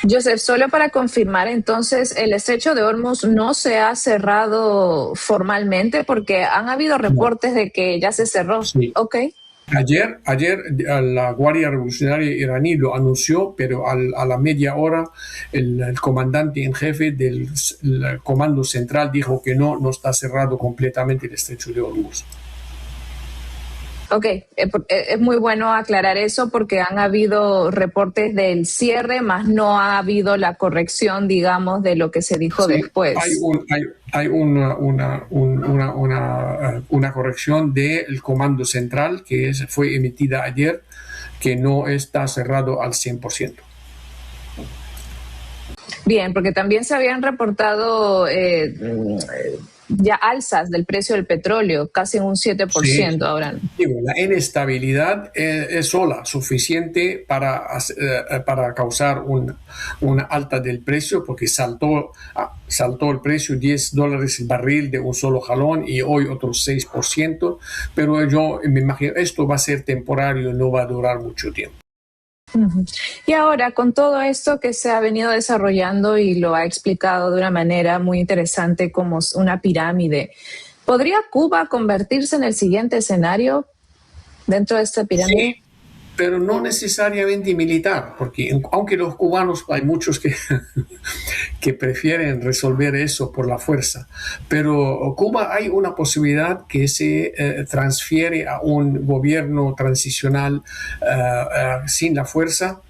Joseph, solo para confirmar, entonces, el estrecho de Hormuz no se ha cerrado formalmente, porque han habido reportes de que ya se cerró. Sí. Ok. Ayer la Guardia Revolucionaria iraní lo anunció, pero a la media hora el comandante en jefe del Comando Central dijo que no está cerrado completamente el estrecho de Hormuz. Ok, es muy bueno aclarar eso porque han habido reportes del cierre, más no ha habido la corrección, digamos, de lo que se dijo después. Hay una corrección del Comando Central que fue emitida ayer, que no está cerrado al 100%. Bien, porque también se habían reportado ya alzas del precio del petróleo, casi en un 7% sí. Ahora. La inestabilidad es sola suficiente para causar una alta del precio, porque saltó el precio $10 el barril de un solo jalón y hoy otro 6%, pero yo me imagino esto va a ser temporario, no va a durar mucho tiempo. Y ahora, con todo esto que se ha venido desarrollando y lo ha explicado de una manera muy interesante como una pirámide, ¿podría Cuba convertirse en el siguiente escenario dentro de esta pirámide? Sí, pero no necesariamente militar, porque aunque los cubanos, hay muchos que prefieren resolver eso por la fuerza, pero Cuba hay una posibilidad que se transfiere a un gobierno transicional sin la fuerza.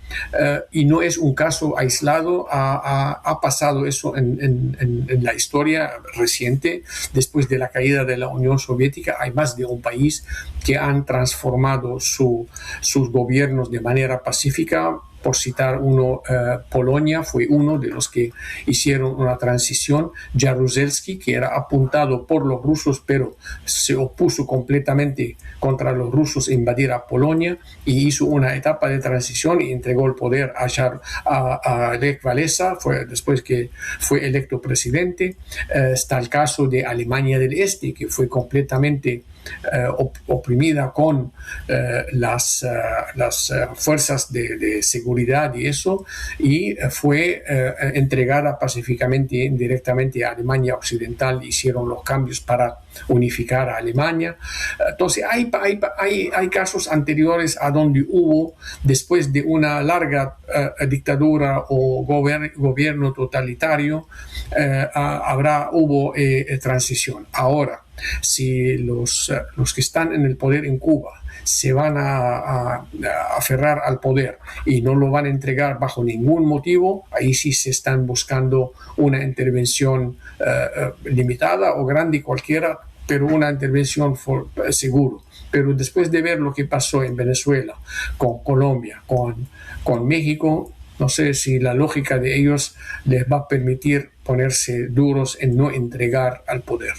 Y no es un caso aislado, ha pasado eso en la historia reciente. Después de la caída de la Unión Soviética hay más de un país que han transformado sus gobiernos de manera pacífica. Por citar uno, Polonia fue uno de los que hicieron una transición. Jaruzelski, que era apuntado por los rusos, pero se opuso completamente contra los rusos a invadir a Polonia y hizo una etapa de transición y entregó el poder a Lech Walesa, después que fue electo presidente. Está el caso de Alemania del Este, que fue completamente oprimida con las fuerzas de seguridad y eso, y fue entregada pacíficamente indirectamente a Alemania Occidental. Hicieron los cambios para unificar a Alemania. Entonces hay casos anteriores a donde hubo, después de una larga dictadura o gobierno totalitario, hubo transición. Ahora, si los que están en el poder en Cuba se van a aferrar al poder y no lo van a entregar bajo ningún motivo, ahí sí se están buscando una intervención limitada o grande cualquiera, pero una intervención seguro. Pero después de ver lo que pasó en Venezuela, con Colombia, con México, no sé si la lógica de ellos les va a permitir ponerse duros en no entregar al poder.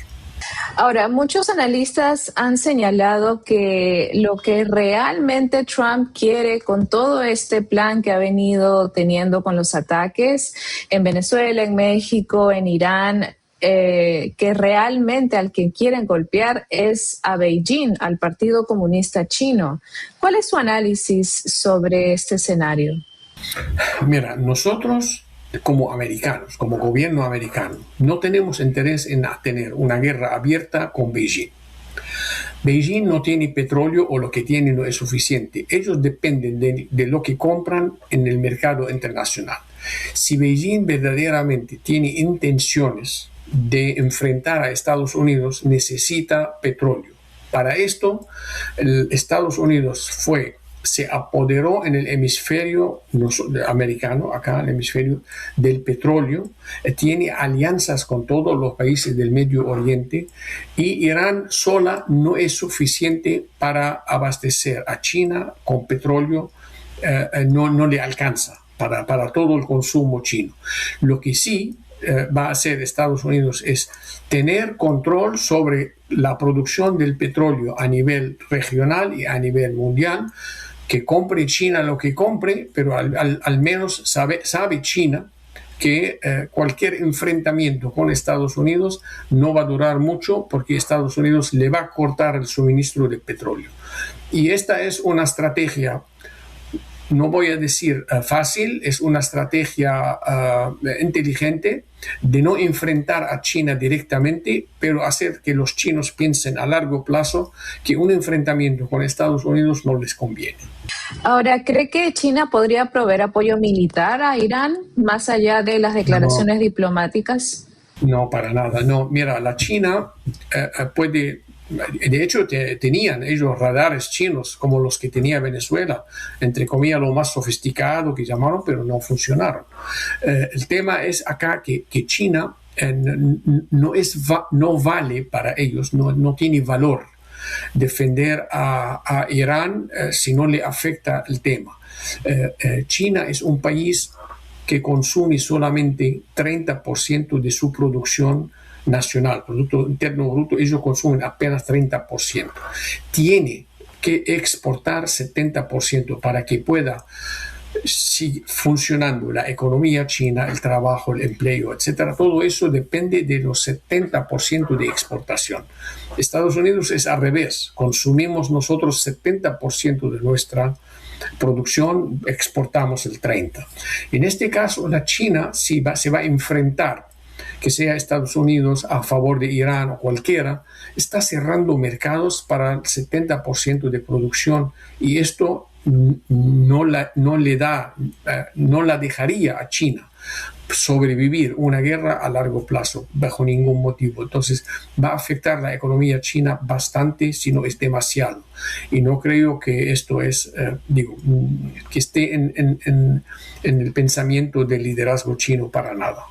Ahora, muchos analistas han señalado que lo que realmente Trump quiere con todo este plan que ha venido teniendo con los ataques en Venezuela, en México, en Irán, que realmente al que quieren golpear es a Beijing, al Partido Comunista Chino. ¿Cuál es su análisis sobre este escenario? Mira, nosotros como americanos, como gobierno americano, no tenemos interés en tener una guerra abierta con Beijing. Beijing no tiene petróleo o lo que tiene no es suficiente. Ellos dependen de lo que compran en el mercado internacional. Si Beijing verdaderamente tiene intenciones de enfrentar a Estados Unidos, necesita petróleo. Para esto, Estados Unidos se apoderó en el hemisferio americano, acá en el hemisferio del petróleo, tiene alianzas con todos los países del Medio Oriente, y Irán sola no es suficiente para abastecer a China con petróleo, no le alcanza para todo el consumo chino. Lo que sí va a hacer Estados Unidos es tener control sobre la producción del petróleo a nivel regional y a nivel mundial, que compre China lo que compre, pero al menos sabe China que cualquier enfrentamiento con Estados Unidos no va a durar mucho, porque Estados Unidos le va a cortar el suministro de petróleo. Y esta es una estrategia no voy a decir fácil, es una estrategia inteligente de no enfrentar a China directamente, pero hacer que los chinos piensen a largo plazo que un enfrentamiento con Estados Unidos no les conviene. Ahora, ¿cree que China podría proveer apoyo militar a Irán más allá de las declaraciones diplomáticas? No, para nada. No, mira, la China puede. De hecho, tenían ellos radares chinos como los que tenía Venezuela, entre comillas, lo más sofisticado que llamaron, pero no funcionaron. El tema es acá que China no vale para ellos, no tiene valor defender a Irán si no le afecta el tema. China es un país que consume solamente 30% de su producción nacional, Producto Interno Bruto, ellos consumen apenas 30%. Tiene que exportar 70% para que pueda seguir funcionando la economía china, el trabajo, el empleo, etcétera. Todo eso depende de los 70% de exportación. Estados Unidos es al revés, consumimos nosotros 70% de nuestra producción, exportamos el 30%. En este caso, la China se va a enfrentar, que sea Estados Unidos a favor de Irán o cualquiera, está cerrando mercados para el 70% de producción, y esto no la dejaría a China sobrevivir una guerra a largo plazo bajo ningún motivo. Entonces va a afectar la economía china bastante, si no es demasiado, y no creo que esto es que esté en el pensamiento del liderazgo chino para nada.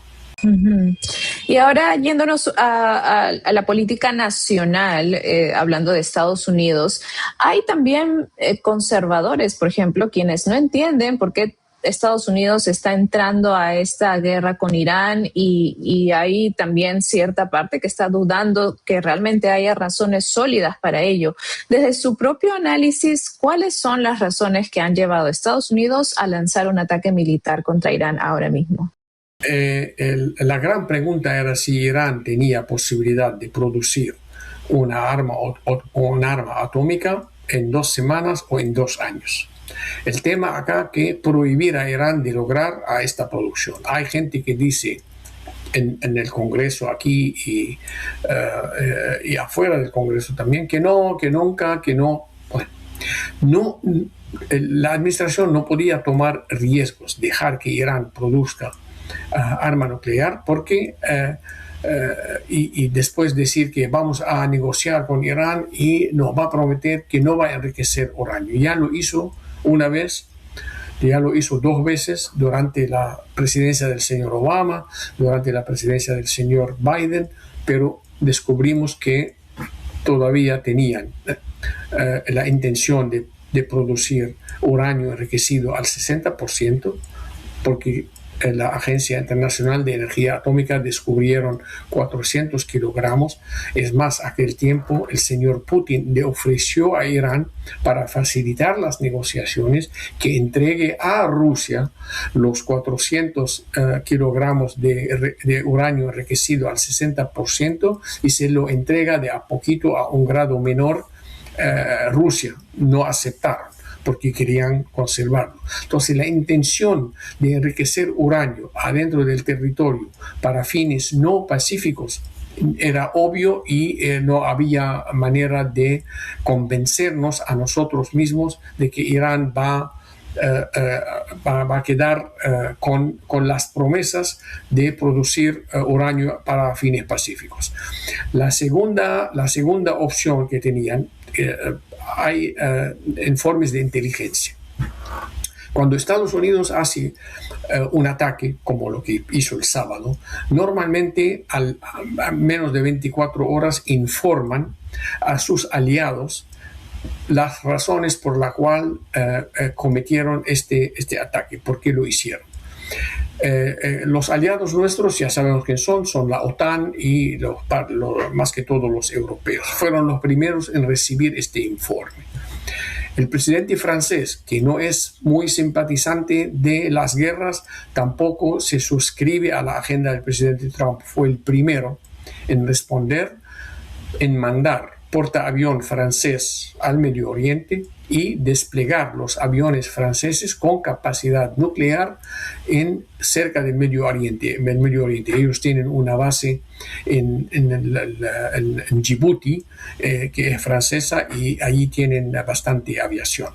Y ahora yéndonos a la política nacional, hablando de Estados Unidos, hay también conservadores, por ejemplo, quienes no entienden por qué Estados Unidos está entrando a esta guerra con Irán, y hay también cierta parte que está dudando que realmente haya razones sólidas para ello. Desde su propio análisis, ¿cuáles son las razones que han llevado a Estados Unidos a lanzar un ataque militar contra Irán ahora mismo? La gran pregunta era si Irán tenía posibilidad de producir una arma atómica en 2 semanas o en 2 años. El tema acá que prohibir a Irán de lograr a esta producción. Hay gente que dice en el Congreso aquí y afuera del Congreso también que no, que nunca, que no. Bueno, no, la administración no podía tomar riesgos, dejar que Irán produzca arma nuclear, porque y después decir que vamos a negociar con Irán y nos va a prometer que no va a enriquecer uranio. Ya lo hizo una vez, ya lo hizo 2 veces durante la presidencia del señor Obama, durante la presidencia del señor Biden, pero descubrimos que todavía tenían la intención de producir uranio enriquecido al 60%, porque la Agencia Internacional de Energía Atómica descubrieron 400 kilogramos. Es más, aquel tiempo el señor Putin le ofreció a Irán, para facilitar las negociaciones, que entregue a Rusia los 400 kilogramos de uranio enriquecido al 60%, y se lo entrega de a poquito a un grado menor. Rusia no aceptaron, porque querían conservarlo. Entonces, la intención de enriquecer uranio adentro del territorio para fines no pacíficos era obvio, y no había manera de convencernos a nosotros mismos de que Irán va a quedar con las promesas de producir uranio para fines pacíficos. La segunda opción que tenían, hay informes de inteligencia. Cuando Estados Unidos hace un ataque como lo que hizo el sábado, normalmente a menos de 24 horas informan a sus aliados las razones por las cuales cometieron este ataque, por qué lo hicieron. Los aliados nuestros, ya sabemos quién son la OTAN y más que todo los europeos. Fueron los primeros en recibir este informe. El presidente francés, que no es muy simpatizante de las guerras, tampoco se suscribe a la agenda del presidente Trump. Fue el primero en responder, en mandar portaavión francés al Medio Oriente y desplegar los aviones franceses con capacidad nuclear cerca del Medio Oriente. Ellos tienen una base en Djibouti, que es francesa, y allí tienen bastante aviación.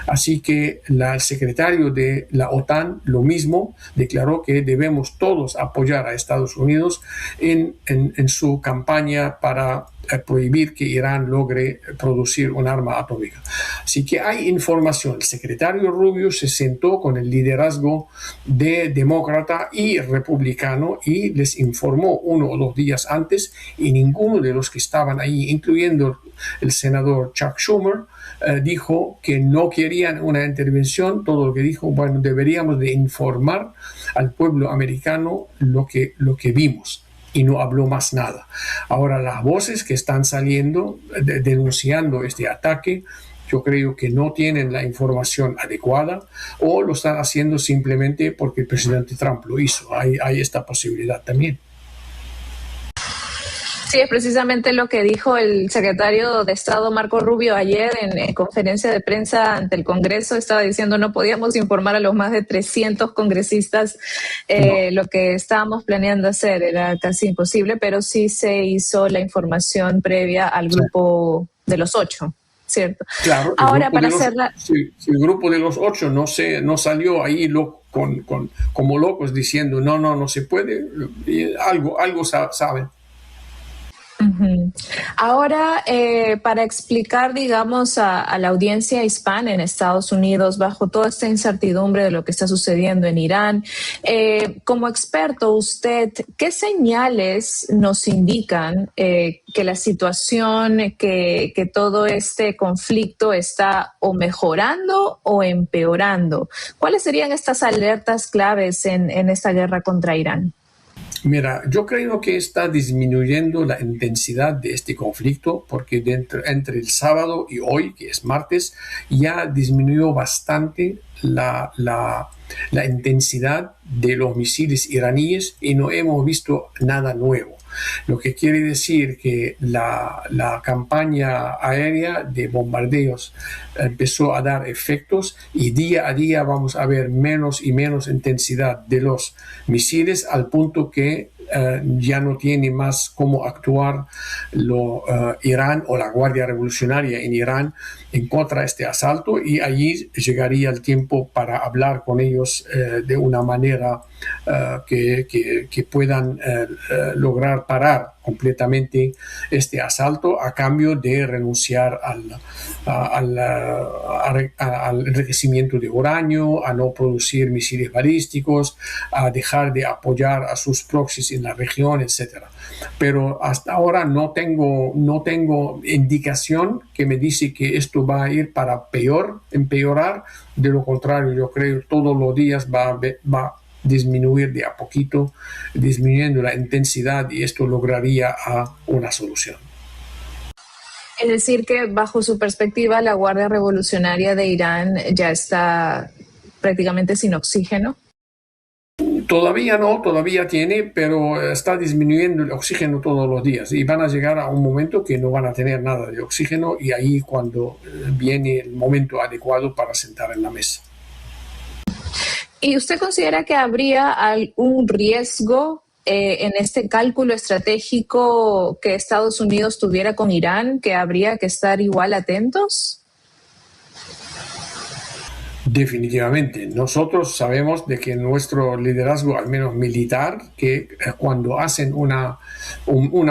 Así que el secretario de la OTAN, lo mismo, declaró que debemos todos apoyar a Estados Unidos en su campaña para prohibir que Irán logre producir un arma atómica. Así que hay información. El secretario Rubio se sentó con el liderazgo de demócrata y republicano y les informó 1 o 2 días antes, y ninguno de los que estaban ahí, incluyendo el senador Chuck Schumer, dijo que no querían una intervención. Todo lo que dijo, bueno, deberíamos de informar al pueblo americano lo que vimos, y no habló más nada. Ahora, las voces que están saliendo denunciando este ataque, yo creo que no tienen la información adecuada, o lo están haciendo simplemente porque el presidente Trump lo hizo. Hay esta posibilidad también. Sí, es precisamente lo que dijo el secretario de Estado Marco Rubio ayer en conferencia de prensa ante el Congreso. Estaba diciendo no podíamos informar a los más de 300 congresistas lo que estábamos planeando hacer. Era casi imposible, pero sí se hizo la información previa al grupo de los 8. ¿Cierto? Claro. Ahora, para hacerla... Si el grupo de los 8 no salió ahí como locos diciendo no se puede, algo saben. Uh-huh. Ahora, para explicar, digamos, a la audiencia hispana en Estados Unidos, bajo toda esta incertidumbre de lo que está sucediendo en Irán, como experto, usted, ¿qué señales nos indican que la situación, que todo este conflicto está o mejorando o empeorando? ¿Cuáles serían estas alertas claves en esta guerra contra Irán? Mira, yo creo que está disminuyendo la intensidad de este conflicto, porque entre el sábado y hoy, que es martes, ya disminuyó bastante la intensidad de los misiles iraníes y no hemos visto nada nuevo. Lo que quiere decir que la campaña aérea de bombardeos empezó a dar efectos, y día a día vamos a ver menos y menos intensidad de los misiles, al punto que ya no tiene más cómo actuar Irán o la Guardia Revolucionaria en Irán en contra de este asalto, y allí llegaría el tiempo para hablar con ellos de una manera que puedan lograr parar completamente este asalto, a cambio de renunciar al enriquecimiento de uranio, a no producir misiles balísticos, a dejar de apoyar a sus proxies en la región, etc. Pero hasta ahora no tengo indicación que me dice que esto va a ir para empeorar. De lo contrario, yo creo que todos los días va a disminuir de a poquito, disminuyendo la intensidad, y esto lograría una solución. Es decir, que bajo su perspectiva, la Guardia Revolucionaria de Irán ya está prácticamente sin oxígeno. Todavía no, todavía tiene, pero está disminuyendo el oxígeno todos los días, y van a llegar a un momento que no van a tener nada de oxígeno, y ahí cuando viene el momento adecuado para sentar en la mesa. ¿Y usted considera que habría algún riesgo en este cálculo estratégico que Estados Unidos tuviera con Irán, que habría que estar igual atentos? Definitivamente. Nosotros sabemos de que nuestro liderazgo, al menos militar, que cuando hacen una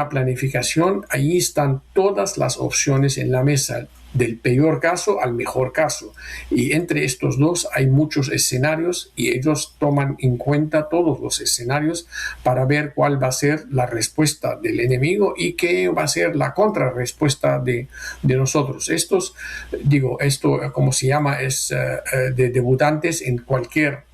planificación, ahí están todas las opciones en la mesa, del peor caso al mejor caso. Y entre estos dos hay muchos escenarios, y ellos toman en cuenta todos los escenarios para ver cuál va a ser la respuesta del enemigo y qué va a ser la contrarrespuesta de nosotros. Esto, como se llama, es de debutantes en cualquier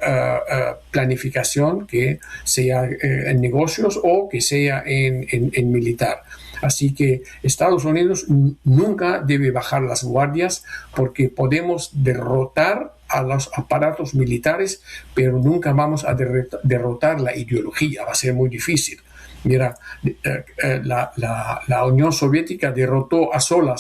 planificación, que sea en negocios o que sea en militar. Así que Estados Unidos nunca debe bajar las guardias, porque podemos derrotar a los aparatos militares, pero nunca vamos a derrotar la ideología. Va a ser muy difícil. Mira, la Unión Soviética derrotó a sola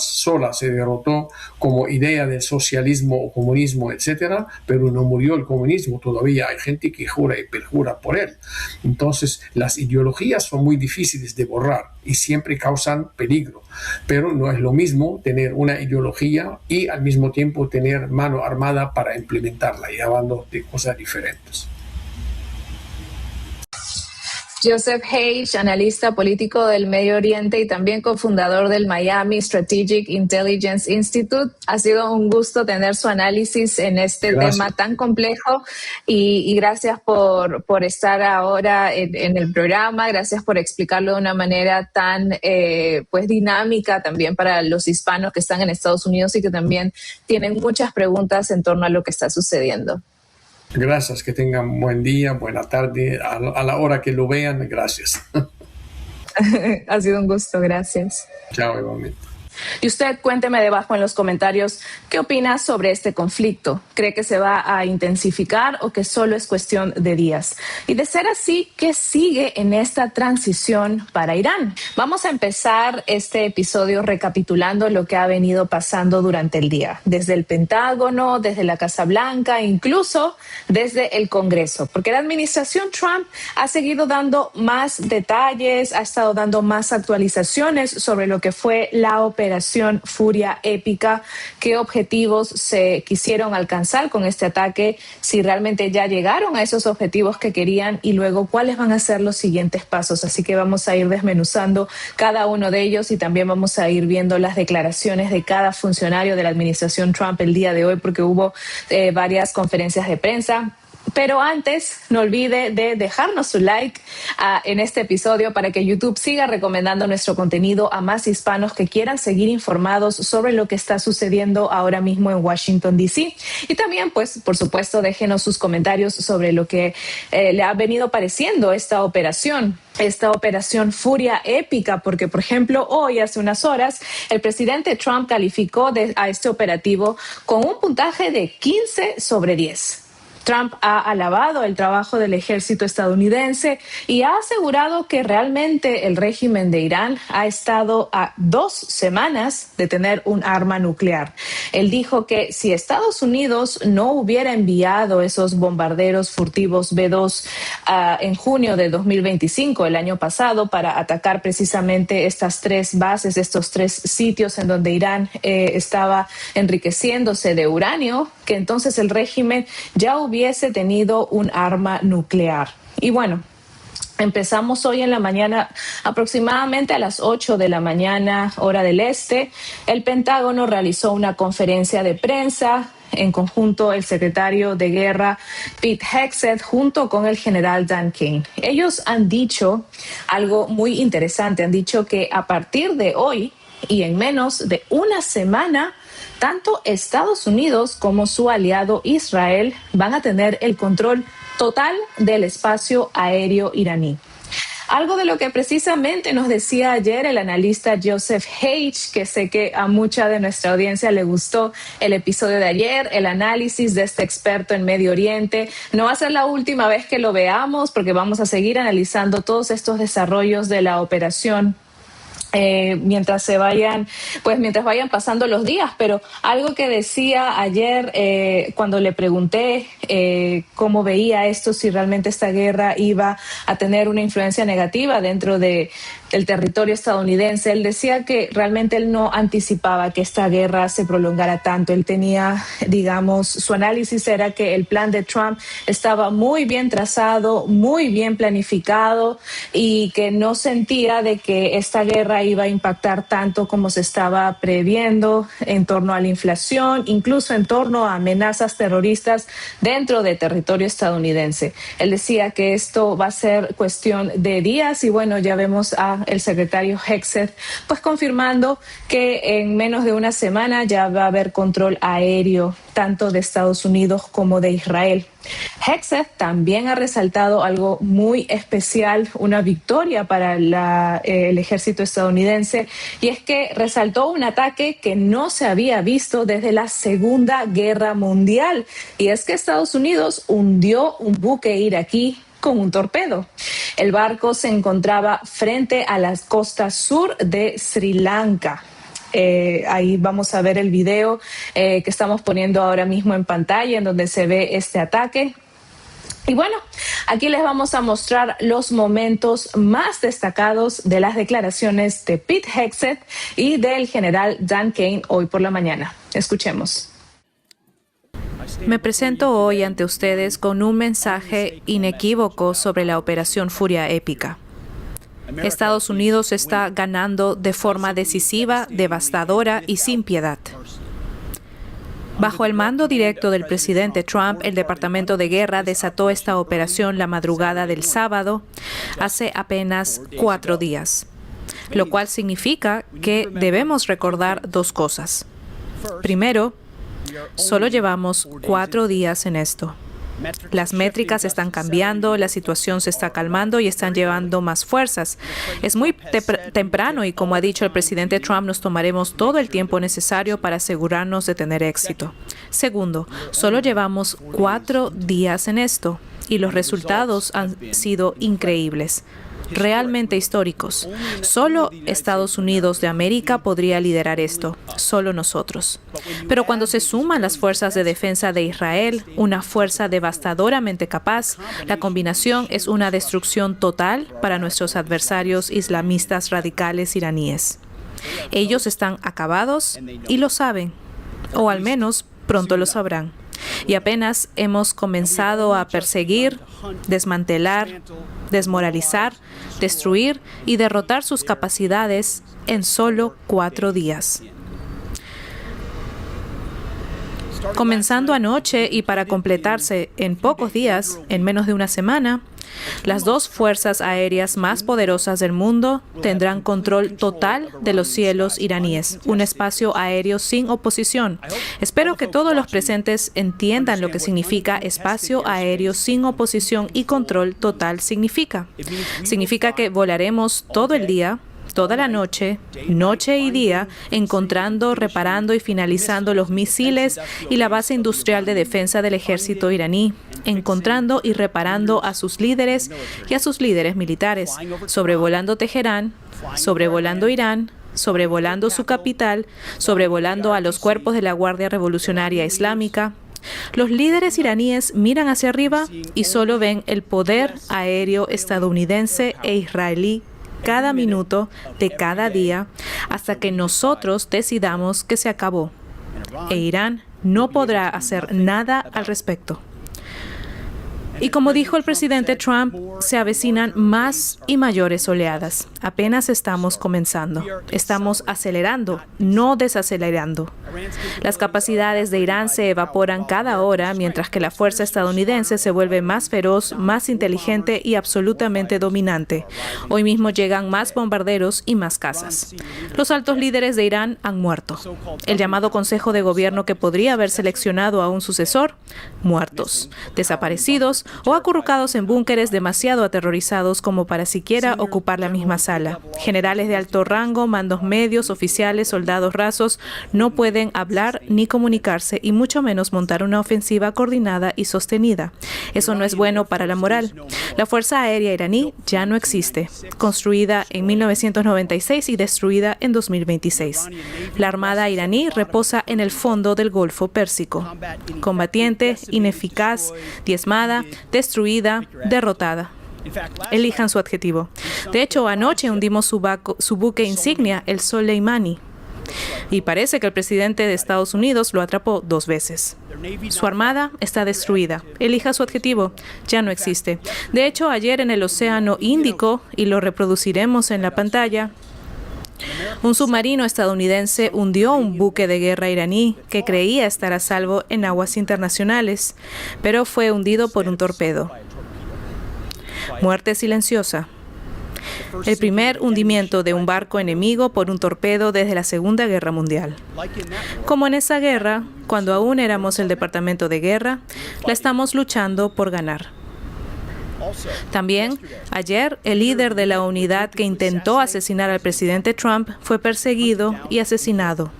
se derrotó como idea del socialismo o comunismo, etcétera, pero no murió el comunismo. Todavía hay gente que jura y perjura por él. Entonces, las ideologías son muy difíciles de borrar y siempre causan peligro, pero no es lo mismo tener una ideología y al mismo tiempo tener mano armada para implementarla, y hablando de cosas diferentes. Joseph Hage, analista político del Medio Oriente y también cofundador del Miami Strategic Intelligence Institute. Ha sido un gusto tener su análisis en este tema tan complejo y gracias por estar ahora en el programa. Gracias por explicarlo de una manera tan pues dinámica también para los hispanos que están en Estados Unidos y que también tienen muchas preguntas en torno a lo que está sucediendo. Gracias, que tengan buen día, buena tarde, a la hora que lo vean, gracias. Ha sido un gusto, gracias. Chao, igualmente. Y usted cuénteme debajo en los comentarios qué opina sobre este conflicto. ¿Cree que se va a intensificar o que solo es cuestión de días? Y de ser así, ¿qué sigue en esta transición para Irán? Vamos a empezar este episodio recapitulando lo que ha venido pasando durante el día, desde el Pentágono, desde la Casa Blanca, incluso desde el Congreso, porque la administración Trump ha seguido dando más detalles, ha estado dando más actualizaciones sobre lo que fue la operación Furia Épica, qué objetivos se quisieron alcanzar con este ataque, si realmente ya llegaron a esos objetivos que querían y luego cuáles van a ser los siguientes pasos. Así que vamos a ir desmenuzando cada uno de ellos y también vamos a ir viendo las declaraciones de cada funcionario de la administración Trump el día de hoy, porque hubo varias conferencias de prensa. Pero antes, no olvide de dejarnos su like en este episodio para que YouTube siga recomendando nuestro contenido a más hispanos que quieran seguir informados sobre lo que está sucediendo ahora mismo en Washington, D.C. Y también, pues, por supuesto, déjenos sus comentarios sobre lo que le ha venido pareciendo esta operación Furia Épica, porque, por ejemplo, hoy, hace unas horas, el presidente Trump calificó a este operativo con un puntaje de 15 sobre 10. Trump ha alabado el trabajo del ejército estadounidense y ha asegurado que realmente el régimen de Irán ha estado a 2 semanas de tener un arma nuclear. Él dijo que si Estados Unidos no hubiera enviado esos bombarderos furtivos B-2 en junio de 2025, el año pasado, para atacar precisamente estas 3 bases, estos 3 sitios en donde Irán estaba enriqueciéndose de uranio, que entonces el régimen ya hubiese tenido un arma nuclear. Y bueno, empezamos hoy en la mañana, aproximadamente a las 8 de la mañana, hora del este. El Pentágono realizó una conferencia de prensa. En conjunto, el secretario de Guerra, Pete Hegseth, junto con el general Dan Kane. Ellos han dicho algo muy interesante. Han dicho que a partir de hoy y en menos de una semana, tanto Estados Unidos como su aliado Israel van a tener el control total del espacio aéreo iraní. Algo de lo que precisamente nos decía ayer el analista Joseph Hage, que sé que a mucha de nuestra audiencia le gustó el episodio de ayer, el análisis de este experto en Medio Oriente. No va a ser la última vez que lo veamos, porque vamos a seguir analizando todos estos desarrollos de la operación mientras vayan pasando los días. Pero algo que decía ayer cuando le pregunté cómo veía esto, si realmente esta guerra iba a tener una influencia negativa dentro del territorio estadounidense, él decía que realmente él no anticipaba que esta guerra se prolongara tanto. Él tenía, digamos, su análisis era que el plan de Trump estaba muy bien trazado, muy bien planificado, y que no sentía de que esta guerra iba a impactar tanto como se estaba previendo en torno a la inflación, incluso en torno a amenazas terroristas dentro del territorio estadounidense. Él decía que esto va a ser cuestión de días, y bueno, ya vemos a el secretario Hegseth pues confirmando que en menos de una semana ya va a haber control aéreo tanto de Estados Unidos como de Israel. Hegseth también ha resaltado algo muy especial, una victoria para el ejército estadounidense, y es que resaltó un ataque que no se había visto desde la Segunda Guerra Mundial, y es que Estados Unidos hundió un buque iraquí con un torpedo. El barco se encontraba frente a las costas sur de Sri Lanka. Ahí vamos a ver el video que estamos poniendo ahora mismo en pantalla, en donde se ve este ataque. Y bueno, aquí les vamos a mostrar los momentos más destacados de las declaraciones de Pete Hegseth y del general Dan Kane hoy por la mañana. Escuchemos. Me presento hoy ante ustedes con un mensaje inequívoco sobre la Operación Furia Épica. Estados Unidos está ganando de forma decisiva, devastadora y sin piedad. Bajo el mando directo del presidente Trump, el Departamento de Guerra desató esta operación la madrugada del sábado, hace apenas 4 días, lo cual significa que debemos recordar 2 cosas. Primero, solo llevamos 4 días en esto. Las métricas están cambiando, la situación se está calmando y están llevando más fuerzas. Es muy temprano y, como ha dicho el presidente Trump, nos tomaremos todo el tiempo necesario para asegurarnos de tener éxito. Segundo, solo llevamos 4 días en esto y los resultados han sido increíbles. Realmente históricos. Solo Estados Unidos de América podría liderar esto, solo nosotros. Pero cuando se suman las fuerzas de defensa de Israel, una fuerza devastadoramente capaz, la combinación es una destrucción total para nuestros adversarios islamistas radicales iraníes. Ellos están acabados y lo saben, o al menos pronto lo sabrán. Y apenas hemos comenzado a perseguir, desmantelar, desmoralizar, destruir y derrotar sus capacidades en solo 4 días. Comenzando anoche y para completarse en pocos días, en menos de una semana, las 2 fuerzas aéreas más poderosas del mundo tendrán control total de los cielos iraníes, un espacio aéreo sin oposición. Espero que todos los presentes entiendan lo que significa espacio aéreo sin oposición y control total significa. Significa que volaremos todo el día, toda la noche, noche y día, encontrando, reparando y finalizando los misiles y la base industrial de defensa del ejército iraní, encontrando y reparando a sus líderes y a sus líderes militares, sobrevolando Teherán, sobrevolando Irán, sobrevolando su capital, sobrevolando a los cuerpos de la Guardia Revolucionaria Islámica. Los líderes iraníes miran hacia arriba y solo ven el poder aéreo estadounidense e israelí cada minuto de cada día hasta que nosotros decidamos que se acabó. E Irán no podrá hacer nada al respecto. Y como dijo el presidente Trump, se avecinan más y mayores oleadas. Apenas estamos comenzando. Estamos acelerando, no desacelerando. Las capacidades de Irán se evaporan cada hora, mientras que la fuerza estadounidense se vuelve más feroz, más inteligente y absolutamente dominante. Hoy mismo llegan más bombarderos y más cazas. Los altos líderes de Irán han muerto. El llamado Consejo de Gobierno que podría haber seleccionado a un sucesor, muertos, desaparecidos o acurrucados en búnkeres demasiado aterrorizados como para siquiera ocupar la misma sala. Generales de alto rango, mandos medios, oficiales, soldados rasos no pueden hablar ni comunicarse y mucho menos montar una ofensiva coordinada y sostenida. Eso no es bueno para la moral. La Fuerza Aérea iraní ya no existe, construida en 1996 y destruida en 2026. La Armada iraní reposa en el fondo del Golfo Pérsico, combatiente, ineficaz, diezmada, destruida, derrotada. Elijan su adjetivo. De hecho, anoche hundimos su buque insignia, el Soleimani. Y parece que el presidente de Estados Unidos lo atrapó 2 veces. Su armada está destruida. Elija su adjetivo. Ya no existe. De hecho, ayer en el Océano Índico, y lo reproduciremos en la pantalla, un submarino estadounidense hundió un buque de guerra iraní que creía estar a salvo en aguas internacionales, pero fue hundido por un torpedo. Muerte silenciosa. El primer hundimiento de un barco enemigo por un torpedo desde la Segunda Guerra Mundial. Como en esa guerra, cuando aún éramos el Departamento de Guerra, la estamos luchando por ganar. También, ayer, el líder de la unidad que intentó asesinar al presidente Trump fue perseguido y asesinado.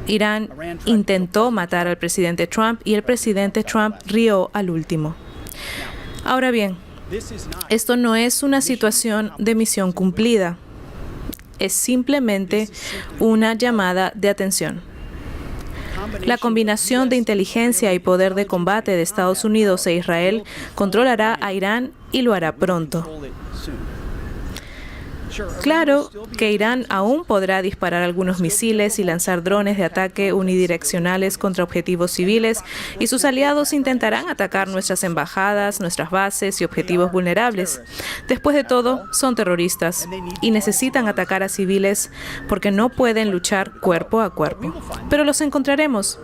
Irán intentó matar al presidente Trump y el presidente Trump rió al último. Ahora bien, Esto no es una situación de misión cumplida. Es simplemente una llamada de atención. La combinación de inteligencia y poder de combate de Estados Unidos e Israel controlará a Irán y lo hará pronto. Claro que Irán aún podrá disparar algunos misiles y lanzar drones de ataque unidireccionales contra objetivos civiles, y sus aliados intentarán atacar nuestras embajadas, nuestras bases y objetivos vulnerables. Después de todo, son terroristas y necesitan atacar a civiles porque no pueden luchar cuerpo a cuerpo. Pero los encontraremos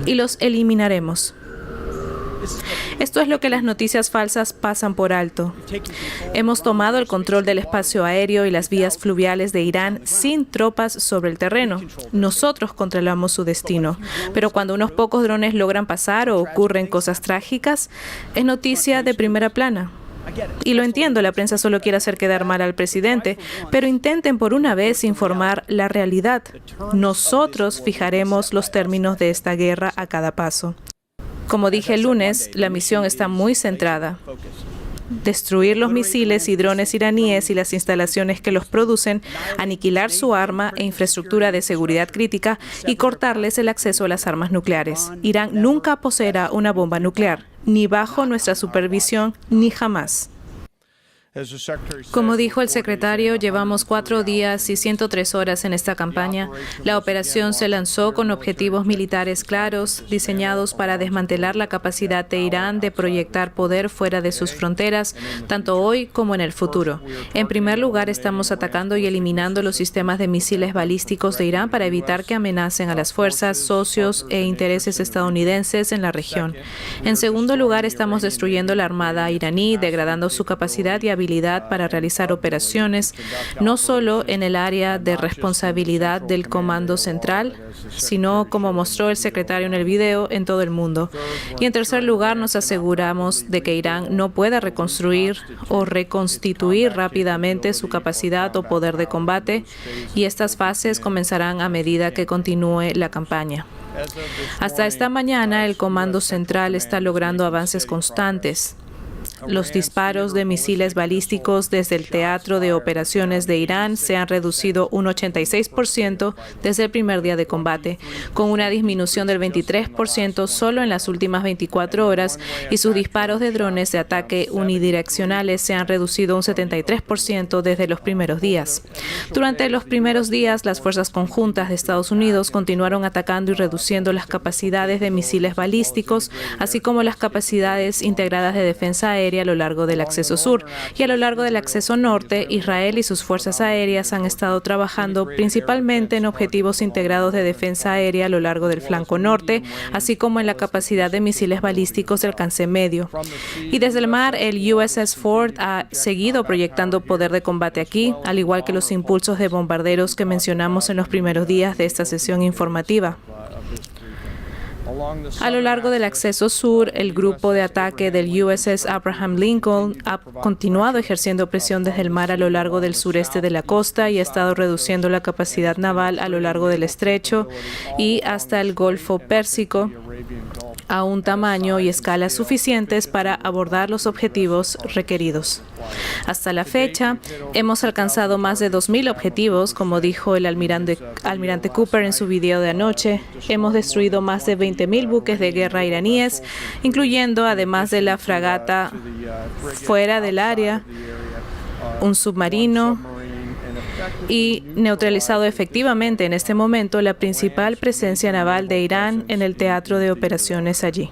y los eliminaremos. Esto es lo que las noticias falsas pasan por alto. Hemos tomado el control del espacio aéreo y las vías fluviales de Irán sin tropas sobre el terreno. Nosotros controlamos su destino. Pero cuando unos pocos drones logran pasar o ocurren cosas trágicas, es noticia de primera plana. Y lo entiendo, la prensa solo quiere hacer quedar mal al presidente, pero intenten por una vez informar la realidad. Nosotros fijaremos los términos de esta guerra a cada paso. Como dije el lunes, la misión está muy centrada. Destruir los misiles y drones iraníes y las instalaciones que los producen, aniquilar su arma e infraestructura de seguridad crítica y cortarles el acceso a las armas nucleares. Irán nunca poseerá una bomba nuclear, ni bajo nuestra supervisión, ni jamás. Como dijo el secretario, llevamos 4 días y 103 horas en esta campaña. La operación se lanzó con objetivos militares claros, diseñados para desmantelar la capacidad de Irán de proyectar poder fuera de sus fronteras, tanto hoy como en el futuro. En primer lugar, estamos atacando y eliminando los sistemas de misiles balísticos de Irán para evitar que amenacen a las fuerzas, socios e intereses estadounidenses en la región. En segundo lugar, estamos destruyendo la armada iraní, degradando su capacidad y habilidad para realizar operaciones, no solo en el área de responsabilidad del Comando Central, sino, como mostró el secretario en el video, en todo el mundo. Y en tercer lugar, nos aseguramos de que Irán no pueda reconstruir o reconstituir rápidamente su capacidad o poder de combate, y estas fases comenzarán a medida que continúe la campaña. Hasta esta mañana, el Comando Central está logrando avances constantes. Los disparos de misiles balísticos desde el teatro de operaciones de Irán se han reducido un 86% desde el primer día de combate, con una disminución del 23% solo en las últimas 24 horas, y sus disparos de drones de ataque unidireccionales se han reducido un 73% desde los primeros días. Durante los primeros días, las fuerzas conjuntas de Estados Unidos continuaron atacando y reduciendo las capacidades de misiles balísticos, así como las capacidades integradas de defensa aérea a lo largo del acceso sur, y a lo largo del acceso norte, Israel y sus fuerzas aéreas han estado trabajando principalmente en objetivos integrados de defensa aérea a lo largo del flanco norte, así como en la capacidad de misiles balísticos de alcance medio. Y desde el mar, el USS Ford ha seguido proyectando poder de combate aquí, al igual que los impulsos de bombarderos que mencionamos en los primeros días de esta sesión informativa. A lo largo del acceso sur, el grupo de ataque del USS Abraham Lincoln ha continuado ejerciendo presión desde el mar a lo largo del sureste de la costa y ha estado reduciendo la capacidad naval a lo largo del estrecho y hasta el Golfo Pérsico a un tamaño y escala suficientes para abordar los objetivos requeridos. Hasta la fecha, hemos alcanzado más de 2.000 objetivos, como dijo el almirante Cooper en su video de anoche. Hemos destruido más de 20.000 buques de guerra iraníes, incluyendo, además de la fragata fuera del área, un submarino, y neutralizado efectivamente en este momento la principal presencia naval de Irán en el teatro de operaciones allí.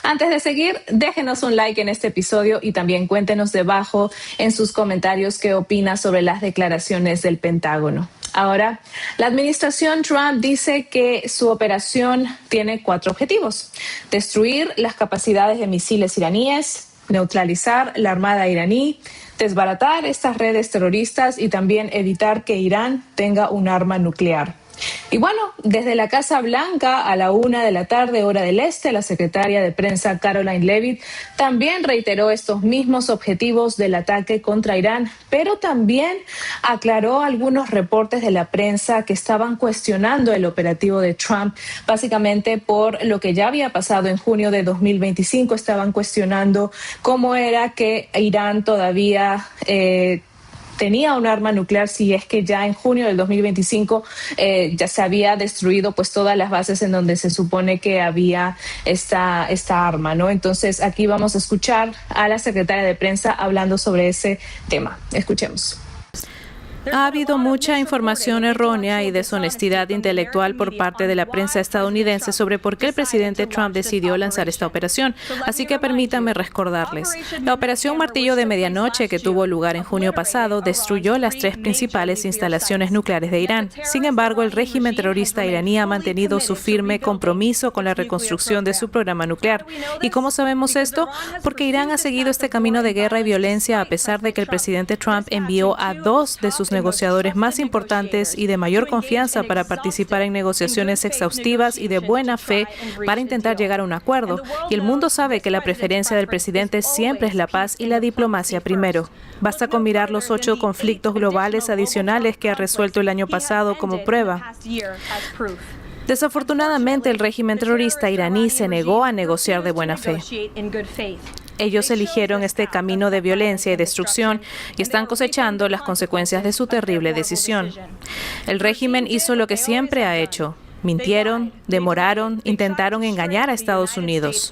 Antes de seguir, déjenos un like en este episodio y también cuéntenos debajo en sus comentarios qué opina sobre las declaraciones del Pentágono. Ahora, la administración Trump dice que su operación tiene 4 objetivos: destruir las capacidades de misiles iraníes, neutralizar la armada iraní, desbaratar estas redes terroristas y también evitar que Irán tenga un arma nuclear. Y bueno, desde la Casa Blanca a la 1:00 p.m, hora del este, la secretaria de prensa Karoline Leavitt también reiteró estos mismos objetivos del ataque contra Irán, pero también aclaró algunos reportes de la prensa que estaban cuestionando el operativo de Trump, básicamente por lo que ya había pasado en junio de 2025. Estaban cuestionando cómo era que Irán todavía tenía un arma nuclear, si es que ya en junio del 2025 ya se había destruido pues todas las bases en donde se supone que había esta arma, ¿no? Entonces aquí vamos a escuchar a la secretaria de prensa hablando sobre ese tema. Escuchemos. Ha habido mucha información errónea y deshonestidad intelectual por parte de la prensa estadounidense sobre por qué el presidente Trump decidió lanzar esta operación, así que permítanme recordarles. La operación Martillo de Medianoche, que tuvo lugar en junio pasado, destruyó las 3 principales instalaciones nucleares de Irán. Sin embargo, el régimen terrorista iraní ha mantenido su firme compromiso con la reconstrucción de su programa nuclear. ¿Y cómo sabemos esto? Porque Irán ha seguido este camino de guerra y violencia a pesar de que el presidente Trump envió a 2 de sus negociadores más importantes y de mayor confianza para participar en negociaciones exhaustivas y de buena fe para intentar llegar a un acuerdo. Y el mundo sabe que la preferencia del presidente siempre es la paz y la diplomacia primero. Basta con mirar los 8 conflictos globales adicionales que ha resuelto el año pasado como prueba. Desafortunadamente, el régimen terrorista iraní se negó a negociar de buena fe. Ellos eligieron este camino de violencia y destrucción y están cosechando las consecuencias de su terrible decisión. El régimen hizo lo que siempre ha hecho. Mintieron, demoraron, intentaron engañar a Estados Unidos.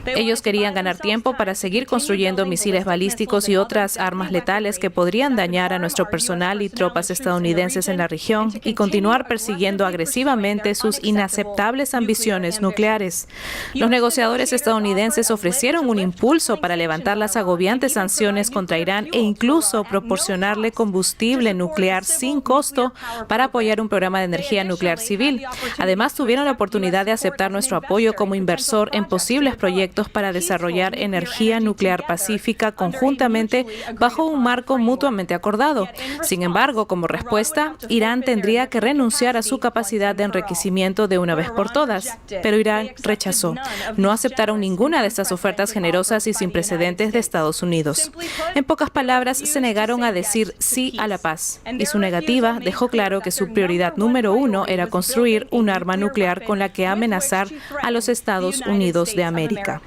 Ellos querían ganar tiempo para seguir construyendo misiles balísticos y otras armas letales que podrían dañar a nuestro personal y tropas estadounidenses en la región y continuar persiguiendo agresivamente sus inaceptables ambiciones nucleares. Los negociadores estadounidenses ofrecieron un impulso para levantar las agobiantes sanciones contra Irán e incluso proporcionarle combustible nuclear sin costo para apoyar un programa de energía nuclear civil. Además, tuvieron la oportunidad de aceptar nuestro apoyo como inversor en posibles proyectos para desarrollar energía nuclear pacífica conjuntamente bajo un marco mutuamente acordado. Sin embargo, como respuesta, Irán tendría que renunciar a su capacidad de enriquecimiento de una vez por todas. Pero Irán rechazó. No aceptaron ninguna de estas ofertas generosas y sin precedentes de Estados Unidos. En pocas palabras, se negaron a decir sí a la paz. Y su negativa dejó claro que su prioridad número 1 era construir un arma nuclear con la que amenazar a los Estados Unidos de América.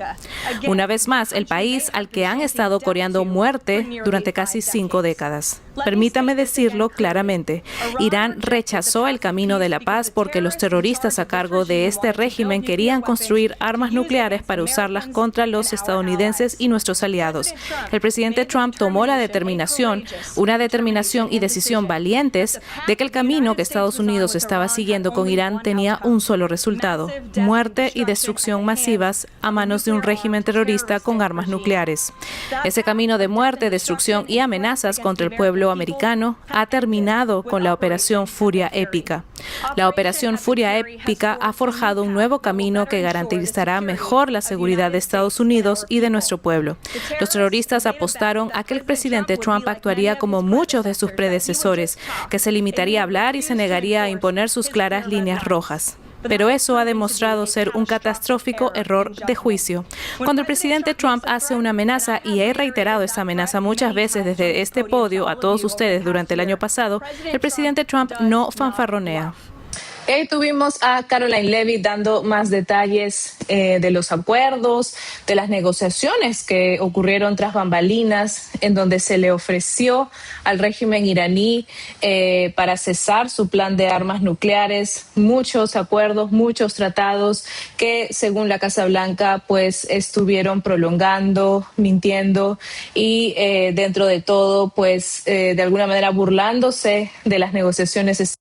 Una vez más, el país al que han estado coreando muerte durante casi 5 décadas. Permítame decirlo claramente, Irán rechazó el camino de la paz porque los terroristas a cargo de este régimen querían construir armas nucleares para usarlas contra los estadounidenses y nuestros aliados. El presidente Trump tomó la determinación, una determinación y decisión valientes, de que el camino que Estados Unidos estaba siguiendo con Irán tenía un solo resultado: muerte y destrucción masivas a manos de un régimen terrorista con armas nucleares. Ese camino de muerte, destrucción y amenazas contra el pueblo americano ha terminado con la Operación Furia Épica. La Operación Furia Épica ha forjado un nuevo camino que garantizará mejor la seguridad de Estados Unidos y de nuestro pueblo. Los terroristas apostaron a que el presidente Trump actuaría como muchos de sus predecesores, que se limitaría a hablar y se negaría a imponer sus claras líneas rojas. Pero eso ha demostrado ser un catastrófico error de juicio. Cuando el presidente Trump hace una amenaza, y he reiterado esta amenaza muchas veces desde este podio a todos ustedes durante el año pasado, el presidente Trump no fanfarronea. Tuvimos a Karoline Leavitt dando más detalles de los acuerdos, de las negociaciones que ocurrieron tras bambalinas, en donde se le ofreció al régimen iraní para cesar su plan de armas nucleares, muchos acuerdos, muchos tratados que, según la Casa Blanca, pues estuvieron prolongando, mintiendo y dentro de todo, pues de alguna manera burlándose de las negociaciones.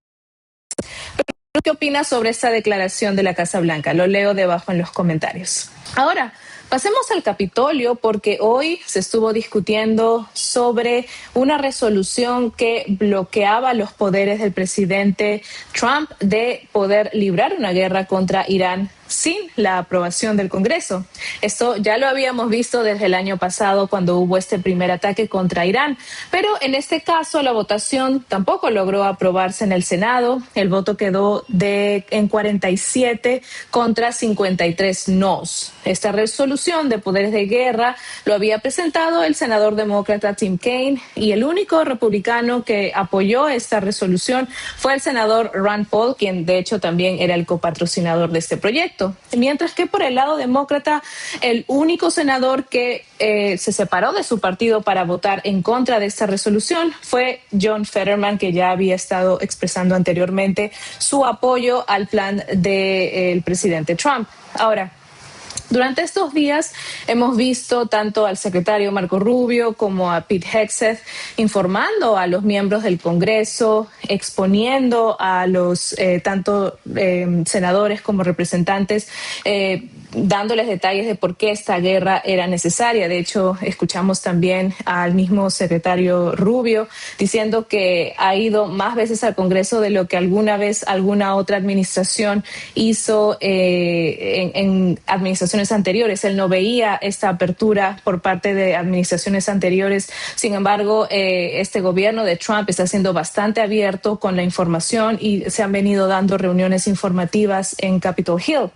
¿Qué opinas sobre esta declaración de la Casa Blanca? Lo leo debajo en los comentarios. Ahora, pasemos al Capitolio, porque hoy se estuvo discutiendo sobre una resolución que bloqueaba los poderes del presidente Trump de poder librar una guerra contra Irán sin la aprobación del Congreso. Esto ya lo habíamos visto desde el año pasado cuando hubo este primer ataque contra Irán, pero en este caso la votación tampoco logró aprobarse en el Senado. El voto quedó en 47 contra 53 nos. Esta resolución de poderes de guerra lo había presentado el senador demócrata Tim Kaine, y el único republicano que apoyó esta resolución fue el senador Rand Paul, quien de hecho también era el copatrocinador de este proyecto. Mientras que por el lado demócrata, el único senador que se separó de su partido para votar en contra de esta resolución fue John Fetterman, que ya había estado expresando anteriormente su apoyo al plan del presidente Trump. Ahora, durante estos días hemos visto tanto al secretario Marco Rubio como a Pete Hegseth informando a los miembros del Congreso, exponiendo a los tanto senadores como representantes, dándoles detalles de por qué esta guerra era necesaria. De hecho, escuchamos también al mismo secretario Rubio diciendo que ha ido más veces al Congreso de lo que alguna vez alguna otra administración hizo en administraciones anteriores. Él no veía esta apertura por parte de administraciones anteriores. Sin embargo, este gobierno de Trump está siendo bastante abierto con la información y se han venido dando reuniones informativas en Capitol Hill.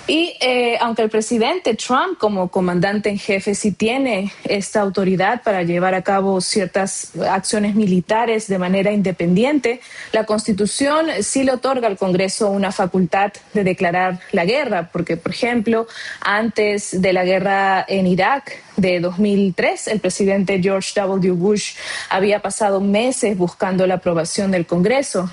Y aunque el presidente Trump, como comandante en jefe, sí tiene esta autoridad para llevar a cabo ciertas acciones militares de manera independiente, la Constitución sí le otorga al Congreso una facultad de declarar la guerra, porque, por ejemplo, antes de la guerra en Irak de 2003, el presidente George W. Bush había pasado meses buscando la aprobación del Congreso.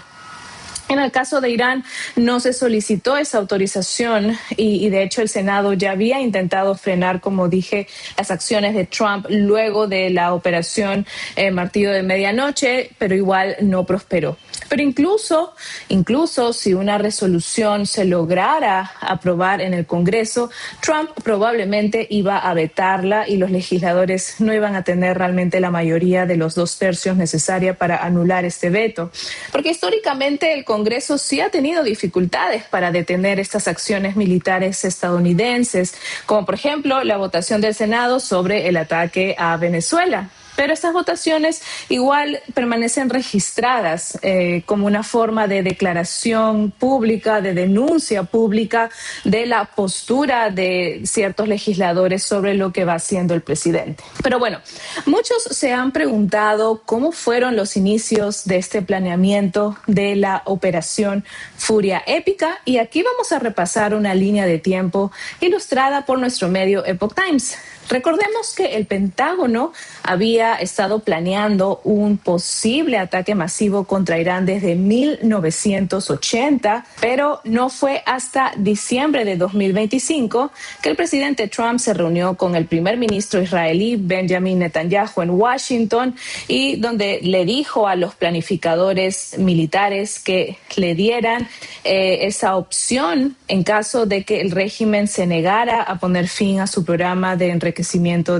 En el caso de Irán no se solicitó esa autorización y de hecho el Senado ya había intentado frenar, como dije, las acciones de Trump luego de la operación Martillo de Medianoche, pero igual no prosperó. Pero incluso si una resolución se lograra aprobar en el Congreso, Trump probablemente iba a vetarla y los legisladores no iban a tener realmente la mayoría de los 2/3 necesaria para anular este veto. Porque históricamente el Congreso sí ha tenido dificultades para detener estas acciones militares estadounidenses, como por ejemplo la votación del Senado sobre el ataque a Venezuela. Pero estas votaciones igual permanecen registradas como una forma de declaración pública, de denuncia pública de la postura de ciertos legisladores sobre lo que va haciendo el presidente. Pero bueno, muchos se han preguntado cómo fueron los inicios de este planeamiento de la operación Furia Épica, y aquí vamos a repasar una línea de tiempo ilustrada por nuestro medio Epoch Times. Recordemos que el Pentágono había estado planeando un posible ataque masivo contra Irán desde 1980, pero no fue hasta diciembre de 2025 que el presidente Trump se reunió con el primer ministro israelí Benjamin Netanyahu en Washington, y donde le dijo a los planificadores militares que le dieran esa opción en caso de que el régimen se negara a poner fin a su programa de enriquecimiento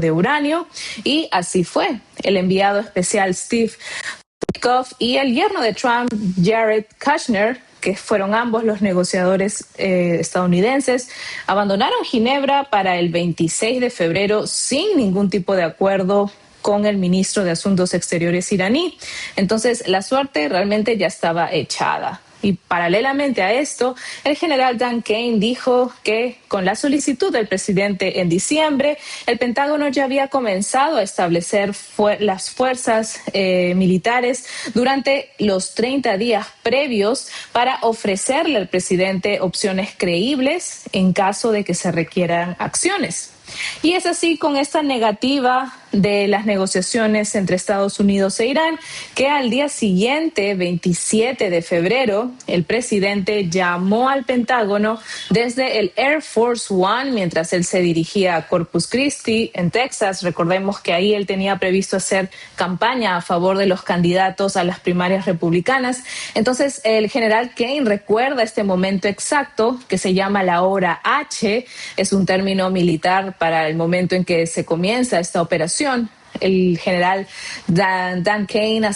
de uranio, y así fue. El enviado especial Steve Witkoff y el yerno de Trump, Jared Kushner, que fueron ambos los negociadores estadounidenses, abandonaron Ginebra para el 26 de febrero sin ningún tipo de acuerdo con el ministro de Asuntos Exteriores iraní. Entonces, la suerte realmente ya estaba echada. Y paralelamente a esto, el general Dan Kane dijo que con la solicitud del presidente en diciembre, el Pentágono ya había comenzado a establecer las fuerzas militares durante los 30 días previos para ofrecerle al presidente opciones creíbles en caso de que se requieran acciones. Y es así, con esta negativa de las negociaciones entre Estados Unidos e Irán, que al día siguiente, 27 de febrero, el presidente llamó al Pentágono desde el Air Force One mientras él se dirigía a Corpus Christi, en Texas. Recordemos que ahí él tenía previsto hacer campaña a favor de los candidatos a las primarias republicanas. Entonces, el general Kane recuerda este momento exacto, que se llama la hora H, es un término militar para el momento en que se comienza esta operación. El general Dan Kane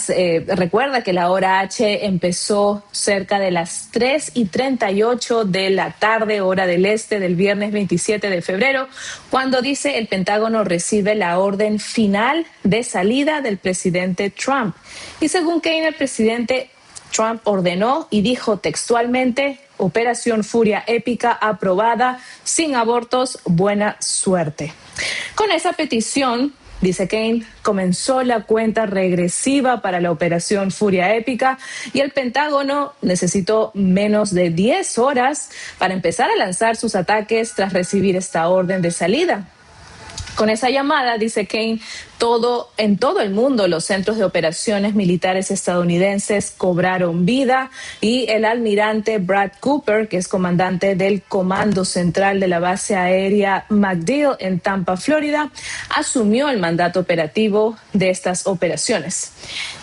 recuerda que la hora H empezó cerca de las 3:38 de la tarde, hora del este, del viernes 27 de febrero, cuando dice el Pentágono recibe la orden final de salida del presidente Trump. Y según Kane, el presidente Trump ordenó y dijo textualmente: Operación Furia Épica aprobada, sin abortos, buena suerte. Con esa petición, dice Kane, comenzó la cuenta regresiva para la Operación Furia Épica y el Pentágono necesitó menos de 10 horas para empezar a lanzar sus ataques tras recibir esta orden de salida. Con esa llamada, dice Kane, en todo el mundo los centros de operaciones militares estadounidenses cobraron vida y el almirante Brad Cooper, que es comandante del Comando Central de la Base Aérea MacDill en Tampa, Florida, asumió el mandato operativo de estas operaciones.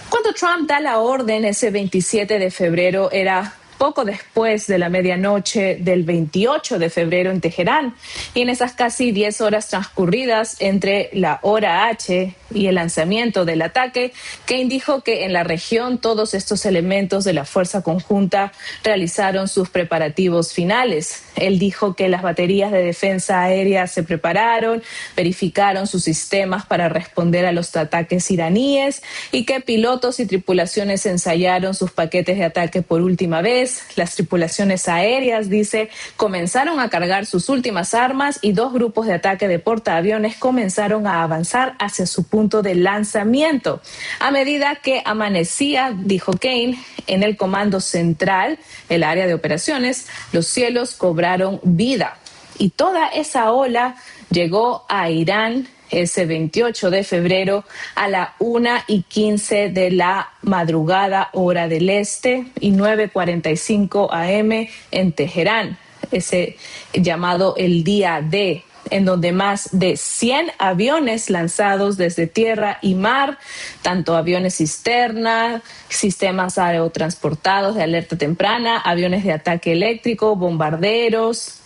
Cuando Trump da la orden ese 27 de febrero era poco después de la medianoche del 28 de febrero en Teherán. Y en esas casi 10 horas transcurridas entre la hora H y el lanzamiento del ataque, Kane dijo que en la región todos estos elementos de la fuerza conjunta realizaron sus preparativos finales. Él dijo que las baterías de defensa aérea se prepararon, verificaron sus sistemas para responder a los ataques iraníes y que pilotos y tripulaciones ensayaron sus paquetes de ataque por última vez. Las tripulaciones aéreas, dice, comenzaron a cargar sus últimas armas y 2 grupos de ataque de portaaviones comenzaron a avanzar hacia su punto de lanzamiento. A medida que amanecía, dijo Kane, en el comando central, el área de operaciones, los cielos cobraron vida. Y toda esa ola llegó a Irán ese 28 de febrero a la 1:15 de la madrugada, hora del este, y 9:45 a.m. en Teherán, ese llamado el día D, en donde más de 100 aviones lanzados desde tierra y mar, tanto aviones cisterna, sistemas aerotransportados de alerta temprana, aviones de ataque eléctrico, bombarderos,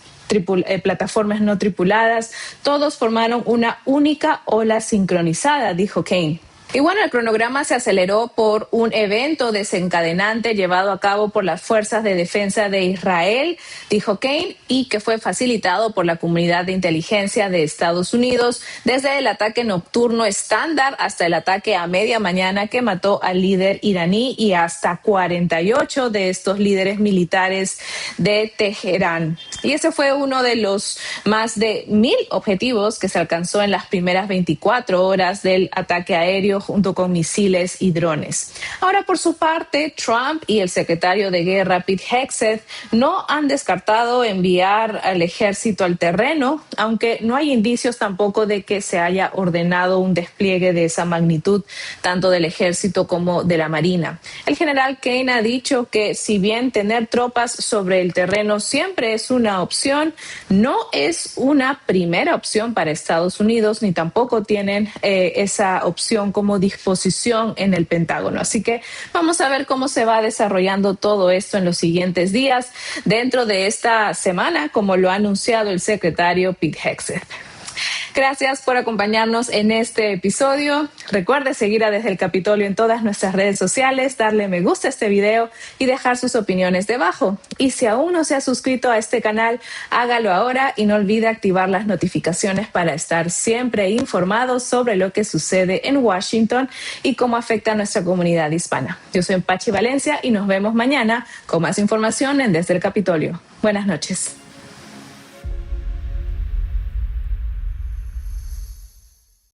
plataformas no tripuladas, todos formaron una única ola sincronizada, dijo Kane. Y bueno, el cronograma se aceleró por un evento desencadenante llevado a cabo por las Fuerzas de Defensa de Israel, dijo Kane, y que fue facilitado por la comunidad de inteligencia de Estados Unidos, desde el ataque nocturno estándar hasta el ataque a media mañana que mató al líder iraní y hasta 48 de estos líderes militares de Teherán. Y ese fue uno de los más de 1,000 objetivos que se alcanzó en las primeras 24 horas del ataque aéreo, junto con misiles y drones. Ahora, por su parte, Trump y el secretario de Guerra, Pete Hegseth, no han descartado enviar al ejército al terreno, aunque no hay indicios tampoco de que se haya ordenado un despliegue de esa magnitud, tanto del ejército como de la marina. El general Kane ha dicho que si bien tener tropas sobre el terreno siempre es una opción, no es una primera opción para Estados Unidos, ni tampoco tienen esa opción como disposición en el Pentágono. Así que vamos a ver cómo se va desarrollando todo esto en los siguientes días dentro de esta semana, como lo ha anunciado el secretario Pete Hegseth. Gracias por acompañarnos en este episodio. Recuerde seguir a Desde el Capitolio en todas nuestras redes sociales, darle me gusta a este video y dejar sus opiniones debajo. Y si aún no se ha suscrito a este canal, hágalo ahora y no olvide activar las notificaciones para estar siempre informados sobre lo que sucede en Washington y cómo afecta a nuestra comunidad hispana. Yo soy Pachi Valencia y nos vemos mañana con más información en Desde el Capitolio. Buenas noches.